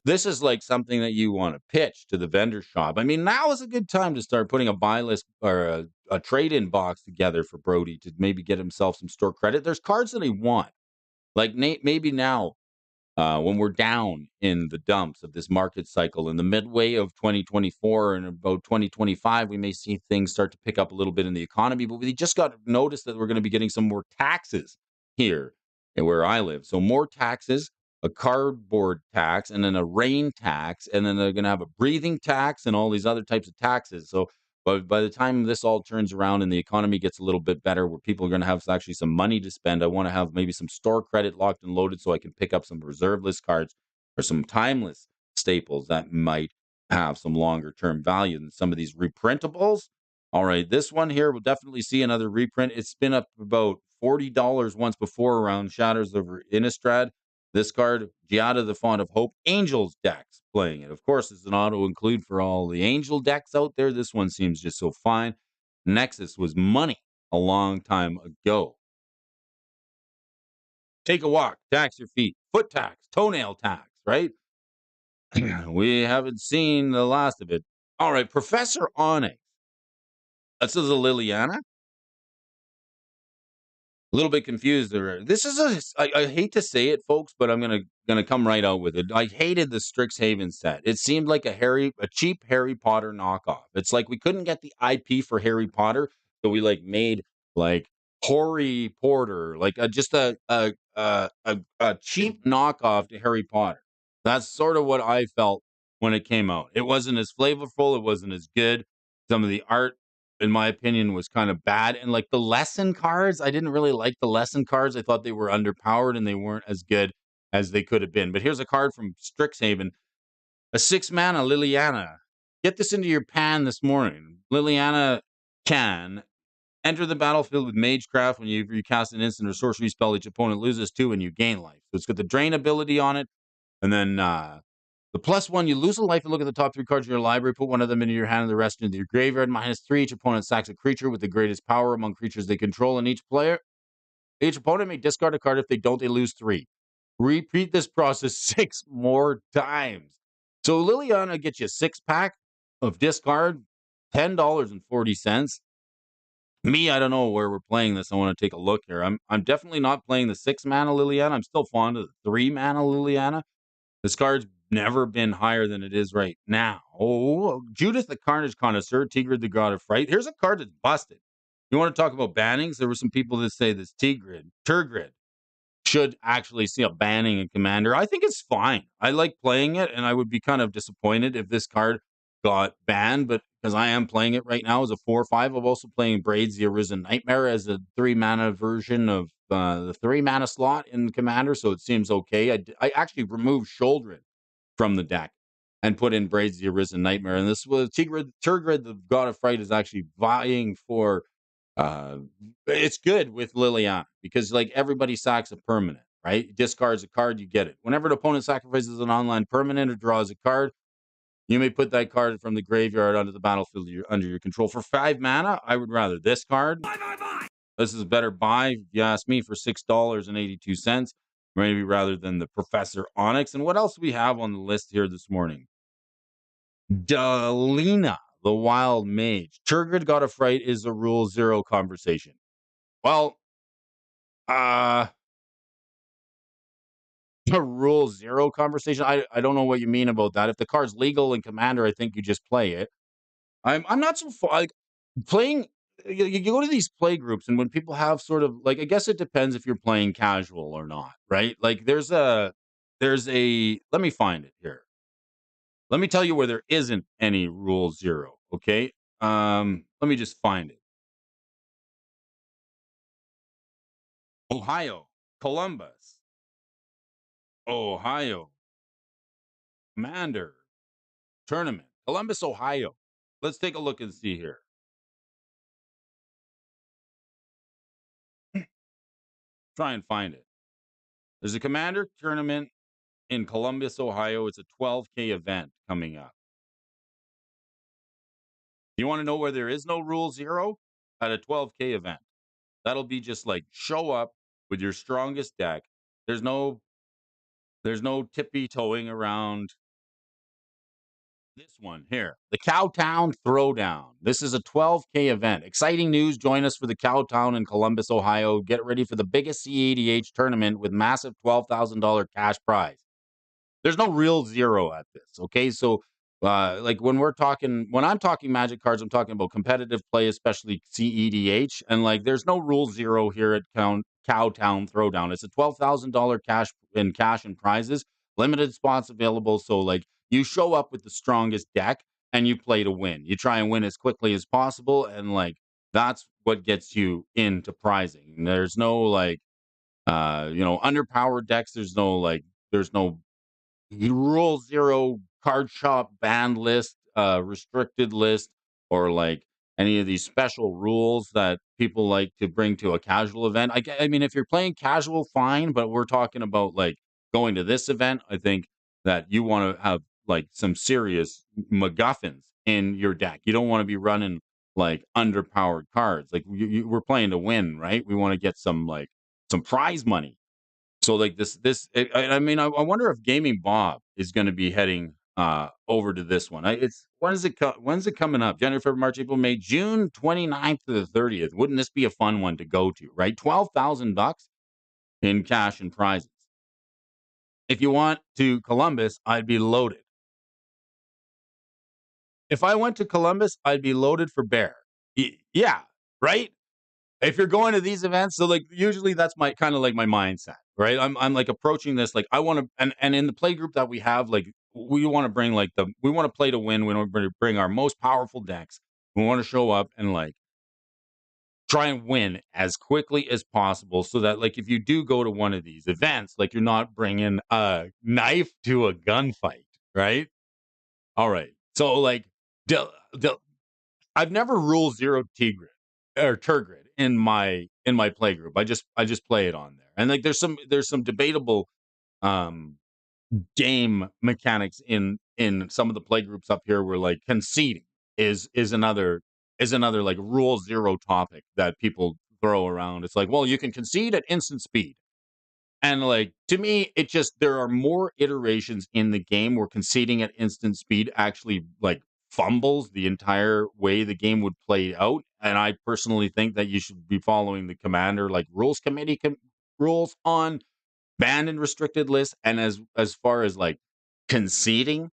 This is like something that you want to pitch to the vendor shop. I mean, now is a good time to start putting a buy list or a trade-in box together for Brody to maybe get himself some store credit. There's cards that he want. Like maybe now when we're down in the dumps of this market cycle in the midway of 2024 and about 2025, we may see things start to pick up a little bit in the economy. But we just got to notice that we're going to be getting some more taxes here where I live. So more taxes, a cardboard tax, and then a rain tax, and then they're going to have a breathing tax and all these other types of taxes. So but by the time this all turns around and the economy gets a little bit better, where people are going to have actually some money to spend, I want to have maybe some store credit locked and loaded so I can pick up some reserve list cards or some timeless staples that might have some longer term value than some of these reprintables. All right, this one here will definitely see another reprint. It's been up about $40 once before around Shatters over Innistrad. This card, Giada the Font of Hope, Angels decks playing it. Of course, it's an auto include for all the Angel decks out there. This one seems just so fine. Nexus was money a long time ago. Take a walk, tax your feet, foot tax, toenail tax, right? We haven't seen the last of it. All right, Professor Onyx. This is a Liliana. A little bit confused there. This is I hate to say it, folks, but I'm gonna come right out with it. I hated the Strixhaven set. It seemed like a cheap Harry Potter knockoff. It's like we couldn't get the IP for Harry Potter, so we made like Harry Porter, like just a cheap knockoff to Harry Potter. That's sort of what I felt when it came out. It wasn't as flavorful. It wasn't as good. Some of the art in my opinion, was kind of bad. And the lesson cards, I didn't really like the lesson cards. I thought they were underpowered and they weren't as good as they could have been. But here's a card from Strixhaven, a 6-mana Liliana. Get this into your pan this morning. Liliana can Enter the battlefield with Magecraft. When you cast an instant or sorcery spell, each opponent loses 2 and you gain life. So it's got the drain ability on it. And then the +1, you lose a life and look at the top 3 cards in your library. Put one of them into your hand and the rest into your graveyard. -3, each opponent sacks a creature with the greatest power among creatures they control. And each opponent may discard a card. If they don't, they lose 3. Repeat this process 6 more times. So Liliana gets you a 6-pack of discard, $10.40. Me, I don't know where we're playing this. I want to take a look here. I'm definitely not playing the 6-mana Liliana. I'm still fond of the 3-mana Liliana. This card's never been higher than it is right now. Oh, Judith the Carnage Connoisseur, Tigrid the God of Fright. Here's a card that's busted. You want to talk about bannings? There were some people that say this Turgrid, should actually see a banning in Commander. I think it's fine. I like playing it, and I would be kind of disappointed if this card got banned, but because I am playing it right now as a 4/5, I'm also playing Braids the Arisen Nightmare as a 3-mana version of the 3-mana slot in Commander, so it seems okay. I actually removed Sholdred from the deck and put in Braids the Arisen Nightmare, and this was Turgrid the God of Fright is actually vying for uh, it's good with Liliana because like everybody sacks a permanent, right? Discards a card, you get it. Whenever an opponent sacrifices an online permanent or draws a card, you may put that card from the graveyard onto the battlefield under your control. For 5 mana, I would rather this card. This is a better buy, if you ask me, for $6.82, maybe rather than the Professor Onyx. And what else do we have on the list here this morning? Delina, the Wild Mage. Turgid God of Fright is a Rule 0 conversation. Well, a Rule 0 conversation? I don't know what you mean about that. If the card's legal in Commander, I think you just play it. I'm not so like playing. You go to these play groups, and when people have sort of like, I guess it depends if you're playing casual or not, right? Like there's a. Let me find it here. Let me tell you where there isn't any Rule 0. Okay, let me just find it. Ohio, Columbus, Ohio, Commander tournament, Columbus, Ohio. Let's take a look and see here. Try and find it. There's a Commander tournament in Columbus, Ohio. It's a 12K event coming up. You want to know where there is no Rule 0? At a 12K event. That'll be just like show up with your strongest deck. There's no tippy toeing around. This one here, the Cowtown Throwdown. This is a 12K event. Exciting news. Join us for the Cowtown in Columbus, Ohio. Get ready for the biggest CEDH tournament with massive $12,000 cash prize. There's no Real 0 at this. Okay. So, like when I'm talking Magic cards, I'm talking about competitive play, especially CEDH. And like, there's no Rule 0 here at Cowtown Throwdown. It's a $12,000 cash and prizes, limited spots available. So, like, you show up with the strongest deck and you play to win. You try and win as quickly as possible. And like, that's what gets you into prizing. There's no like, underpowered decks. There's no Rule 0 card shop banned list, restricted list, or like any of these special rules that people like to bring to a casual event. I mean, if you're playing casual, fine, but we're talking about like going to this event. I think that you want to have like some serious MacGuffins in your deck. You don't want to be running like underpowered cards. Like we're playing to win, right? We want to get some prize money. So like I mean, I wonder if Gaming Bob is going to be heading over to this one. When's it coming up? January, February, March, April, May, June 29th to the 30th. Wouldn't this be a fun one to go to, right? $12,000 in cash and prizes. If you want to Columbus, I'd be loaded. If I went to Columbus, I'd be loaded for bear. Yeah, right? If you're going to these events, so like usually that's my kind of like my mindset, right? I'm like approaching this like I want to, and in the play group that we have, like we want to bring we want to play to win. We want to bring our most powerful decks. We want to show up and like try and win as quickly as possible, so that like if you do go to one of these events, like you're not bringing a knife to a gunfight, right? All right, so like, I've never Rule 0 Tigre. or Turgid in my play group. I just play it on there. And like there's some debatable um game mechanics in some of the play groups up here where like conceding is another like rule zero topic that people throw around. It's like, well, you can concede at instant speed. And like to me, it just there are more iterations in the game where conceding at instant speed actually like fumbles the entire way the game would play out. And I personally think that you should be following the commander like rules committee rules on banned and restricted lists. And as far as like conceding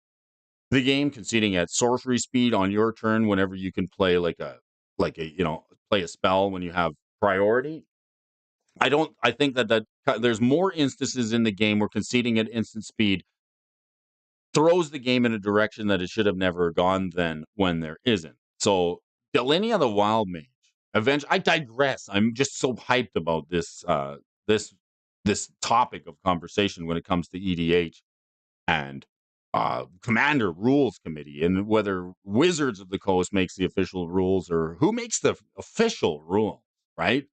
the game, conceding at sorcery speed on your turn whenever you can play like a play a spell when you have priority. I think that there's more instances in the game where conceding at instant speed throws the game in a direction that it should have never gone than when there isn't. So Delinia the Wild Mage. I digress. I'm just so hyped about this this topic of conversation when it comes to EDH and Commander Rules Committee and whether Wizards of the Coast makes the official rules or who makes the official rules, right?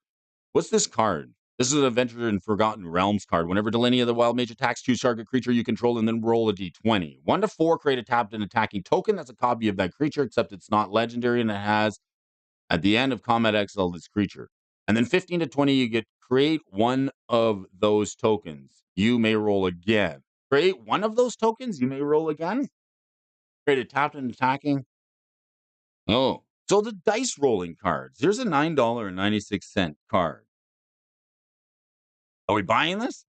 What's this card? This is an Adventure in Forgotten Realms card. Whenever Delinia the Wild Mage attacks, choose target creature you control and then roll a d20. 1 to 4, create a tapped and attacking token that's a copy of that creature, except it's not legendary and it has, at the end of combat, exile this creature. And then 15 to 20, you get create one of those tokens. You may roll again. Create one of those tokens, you may roll again. Create a tapped and attacking. Oh, so the dice rolling cards. Here's a $9.96 card. Are we buying this?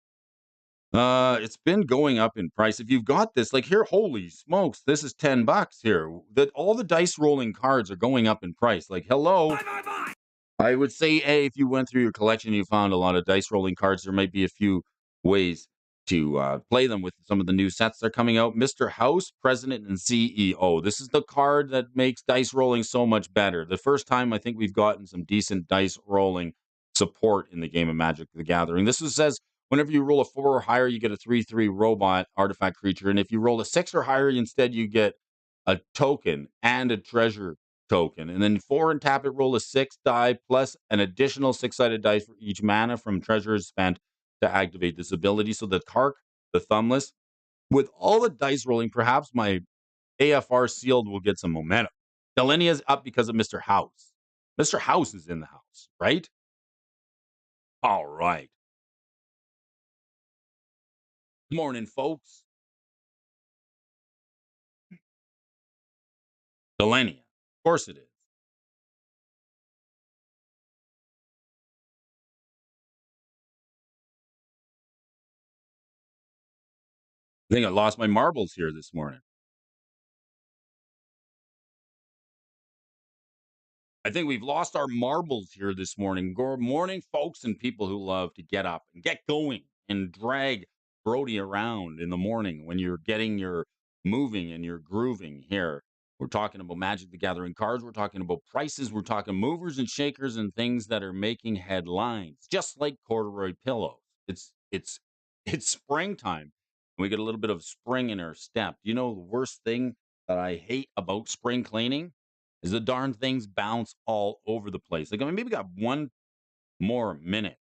It's been going up in price. If you've got this, like here, holy smokes, this is $10 here. That all the dice rolling cards are going up in price. Like, hello. Bye. I would say, hey, if you went through your collection, you found a lot of dice rolling cards. There might be a few ways to play them with some of the new sets that are coming out. Mr. House, President and CEO. This is the card that makes dice rolling so much better. The first time I think we've gotten some decent dice rolling support in the game of Magic the Gathering. Says whenever you roll a 4 or higher, you get a 3/3 robot artifact creature. And if you roll a 6 or higher, instead you get a token and a treasure token. And then 4 and tap it, roll a 6 die plus an additional 6-sided dice for each mana from treasures spent to activate this ability. So the Kark, the Thumbless, with all the dice rolling, perhaps my AFR sealed will get some momentum. Delenia is up because of Mr. House. Mr. House is in the house, right? All right. Morning, folks. Delenia. Of course it is. I think I lost my marbles here this morning. I think we've lost our marbles here this morning. Good morning, folks, and people who love to get up and get going and drag Brody around in the morning when you're getting your moving and you're grooving here. We're talking about Magic the Gathering cards. We're talking about prices. We're talking movers and shakers and things that are making headlines, just like corduroy pillows. It's it's springtime. We get a little bit of spring in our step. You know the worst thing that I hate about spring cleaning is the darn things bounce all over the place. Like, I mean, maybe got one more minute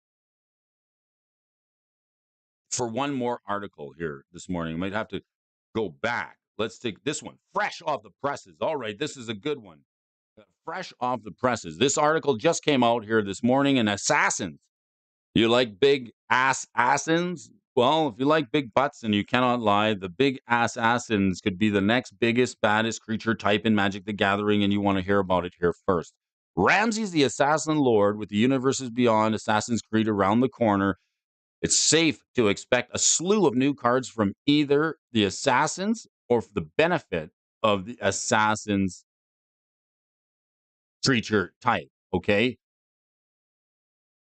for one more article here this morning. We might have to go back. Let's take this one fresh off the presses. All right, this is a good one. Fresh off the presses. This article just came out here this morning in Assassins. You like big ass assins? Well, if you like big butts and you cannot lie, the big ass assins could be the next biggest, baddest creature type in Magic the Gathering, and you want to hear about it here first. Ramses the Assassin Lord, with the universes beyond Assassin's Creed around the corner, it's safe to expect a slew of new cards from either the Assassins or for the benefit of the Assassin's creature type, okay?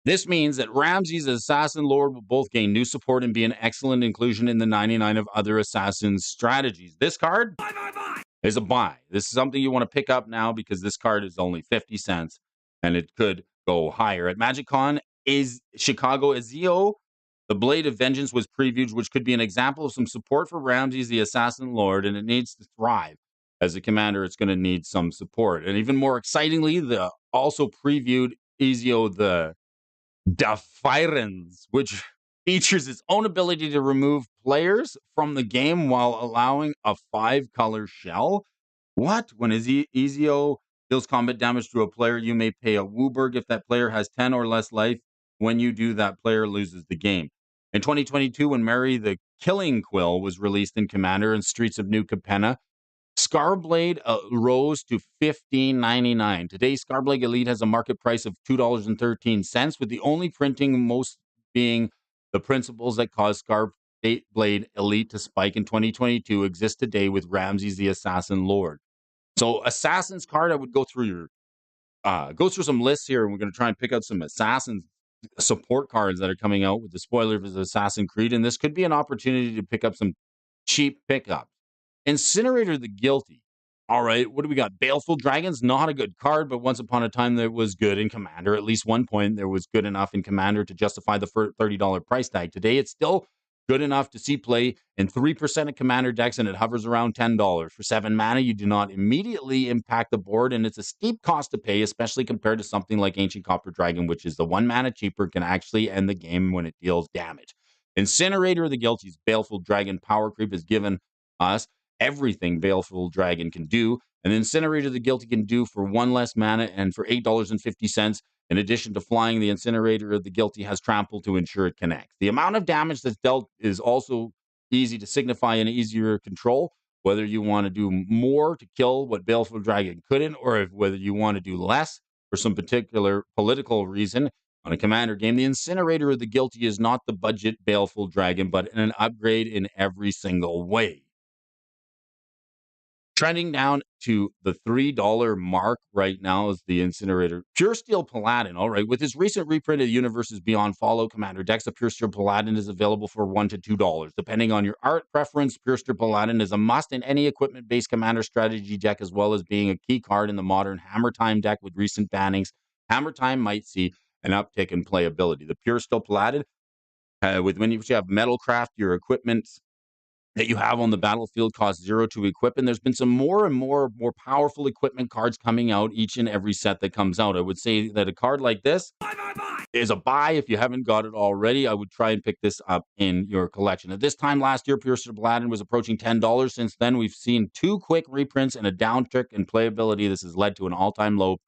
This means that Ramses' Assassin Lord will both gain new support and be an excellent inclusion in the 99 of other Assassin's strategies. This card is a buy. This is something you want to pick up now because this card is only 50 cents and it could go higher. At MagicCon is Chicago Ezio. The Blade of Vengeance was previewed, which could be an example of some support for Ramses, the Assassin Lord, and it needs to thrive. as a commander, it's going to need some support. And even more excitingly, the also previewed Ezio the Defiance, which features its own ability to remove players from the game while allowing a 5-color shell. What? When Ezio deals combat damage to a player, you may pay a Wooburg if that player has 10 or less life. When you do, that player loses the game. In 2022, when Mary the Killing Quill was released in Commander and Streets of New Capenna, Scarblade rose to $15.99. Today, Scarblade Elite has a market price of $2.13, with the only printing most being the principles that caused Scarblade Elite to spike in 2022 exist today with Ramses the Assassin Lord. So, Assassin's card, I would go through some lists here, and we're going to try and pick out some Assassin's support cards that are coming out with the spoiler of Assassin's Creed, and this could be an opportunity to pick up some cheap pickups. Incinerator the Guilty. All right, what do we got? Baleful Dragon's not a good card, but once upon a time there was good in Commander. At least one point there was good enough in Commander to justify the $30 price tag. Today it's still good enough to see play in 3% of Commander decks, and it hovers around $10. For 7 mana, you do not immediately impact the board, and it's a steep cost to pay, especially compared to something like Ancient Copper Dragon, which is the 1 mana cheaper, can actually end the game when it deals damage. Incinerator the Guilty's Baleful Dragon power creep has given us everything Baleful Dragon can do, and Incinerator the Guilty can do for 1 less mana and for $8.50. In addition to flying, the Incinerator of the Guilty has Trample to ensure it connects. The amount of damage that's dealt is also easy to signify and easier control, whether you want to do more to kill what Baleful Dragon couldn't, or whether you want to do less for some particular political reason. On a Commander game, the Incinerator of the Guilty is not the budget Baleful Dragon, but an upgrade in every single way. Trending down to the $3 mark right now is the Incinerator. Pure Steel Paladin, all right. With his recent reprint of the Universes Beyond Follow Commander decks, the Pure Steel Paladin is available for $1 to $2. Depending on your art preference, Pure Steel Paladin is a must in any equipment-based Commander strategy deck, as well as being a key card in the modern Hammer Time deck with recent bannings. Hammer Time might see an uptick in playability. The Pure Steel Paladin, when you have Metalcraft, your equipment that you have on the battlefield costs 0 to equip, and there's been some more and more powerful equipment cards coming out each and every set that comes out. I would say that a card like this is a buy if you haven't got it already. I would try and pick this up in your collection. At this time last year, Pure Steel Paladin was approaching $10. Since then, we've seen 2 quick reprints and a downtick in playability. This has led to an all-time low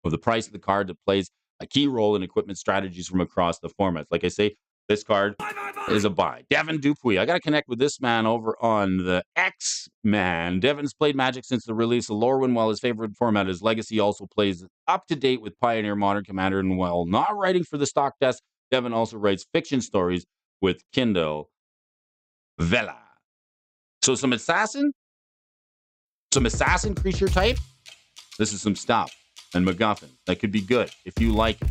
of the price of the card that plays a key role in equipment strategies from across the formats. Like I say, this card is a buy. Devin Dupuy. I got to connect with this man over on the X-Man. Devin's played Magic since the release of Lorwyn, while his favorite format is Legacy. He also plays up to date with Pioneer, Modern Commander, and while not writing for the stock desk, Devin also writes fiction stories with Kindle Vela. So some assassin creature type. This is some stuff and MacGuffin that could be good if you like it.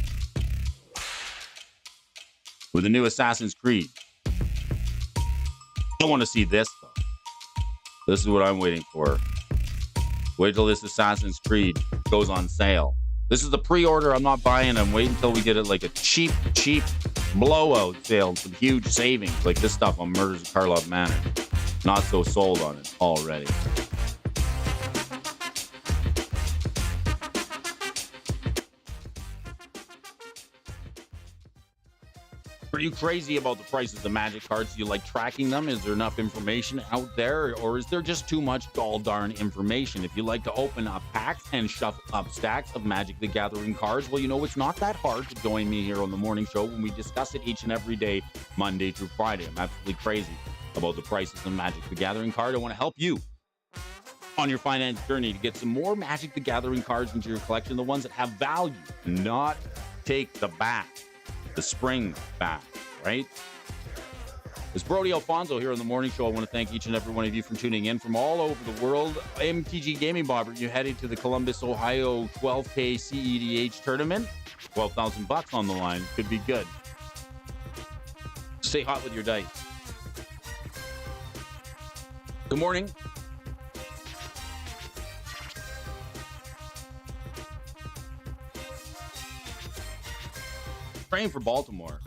With the new Assassin's Creed. I want to see this, though. This is what I'm waiting for. Wait till this Assassin's Creed goes on sale. This is the pre-order. I'm not buying. I'm waiting until we get it like a cheap blowout sale. Some huge savings like this stuff on Murders of Karlov Manor. Not so sold on it already. Are you crazy about the prices of Magic cards? Do you like tracking them? Is there enough information out there? Or is there just too much gall darn information? If you like to open up packs and shuffle up stacks of Magic the Gathering cards, well, you know, it's not that hard to join me here on the morning show when we discuss it each and every day, Monday through Friday. I'm absolutely crazy about the prices of Magic the Gathering card. I want to help you on your finance journey to get some more Magic the Gathering cards into your collection, the ones that have value, not take the spring back, right? It's Brody Alfonso here on the morning show. I want to thank each and every one of you for tuning in from all over the world. MTG Gaming Bobber, you headed to the Columbus, Ohio 12K CEDH tournament. $12,000 on the line. Could be good. Stay hot with your dice. Good morning. Praying for Baltimore.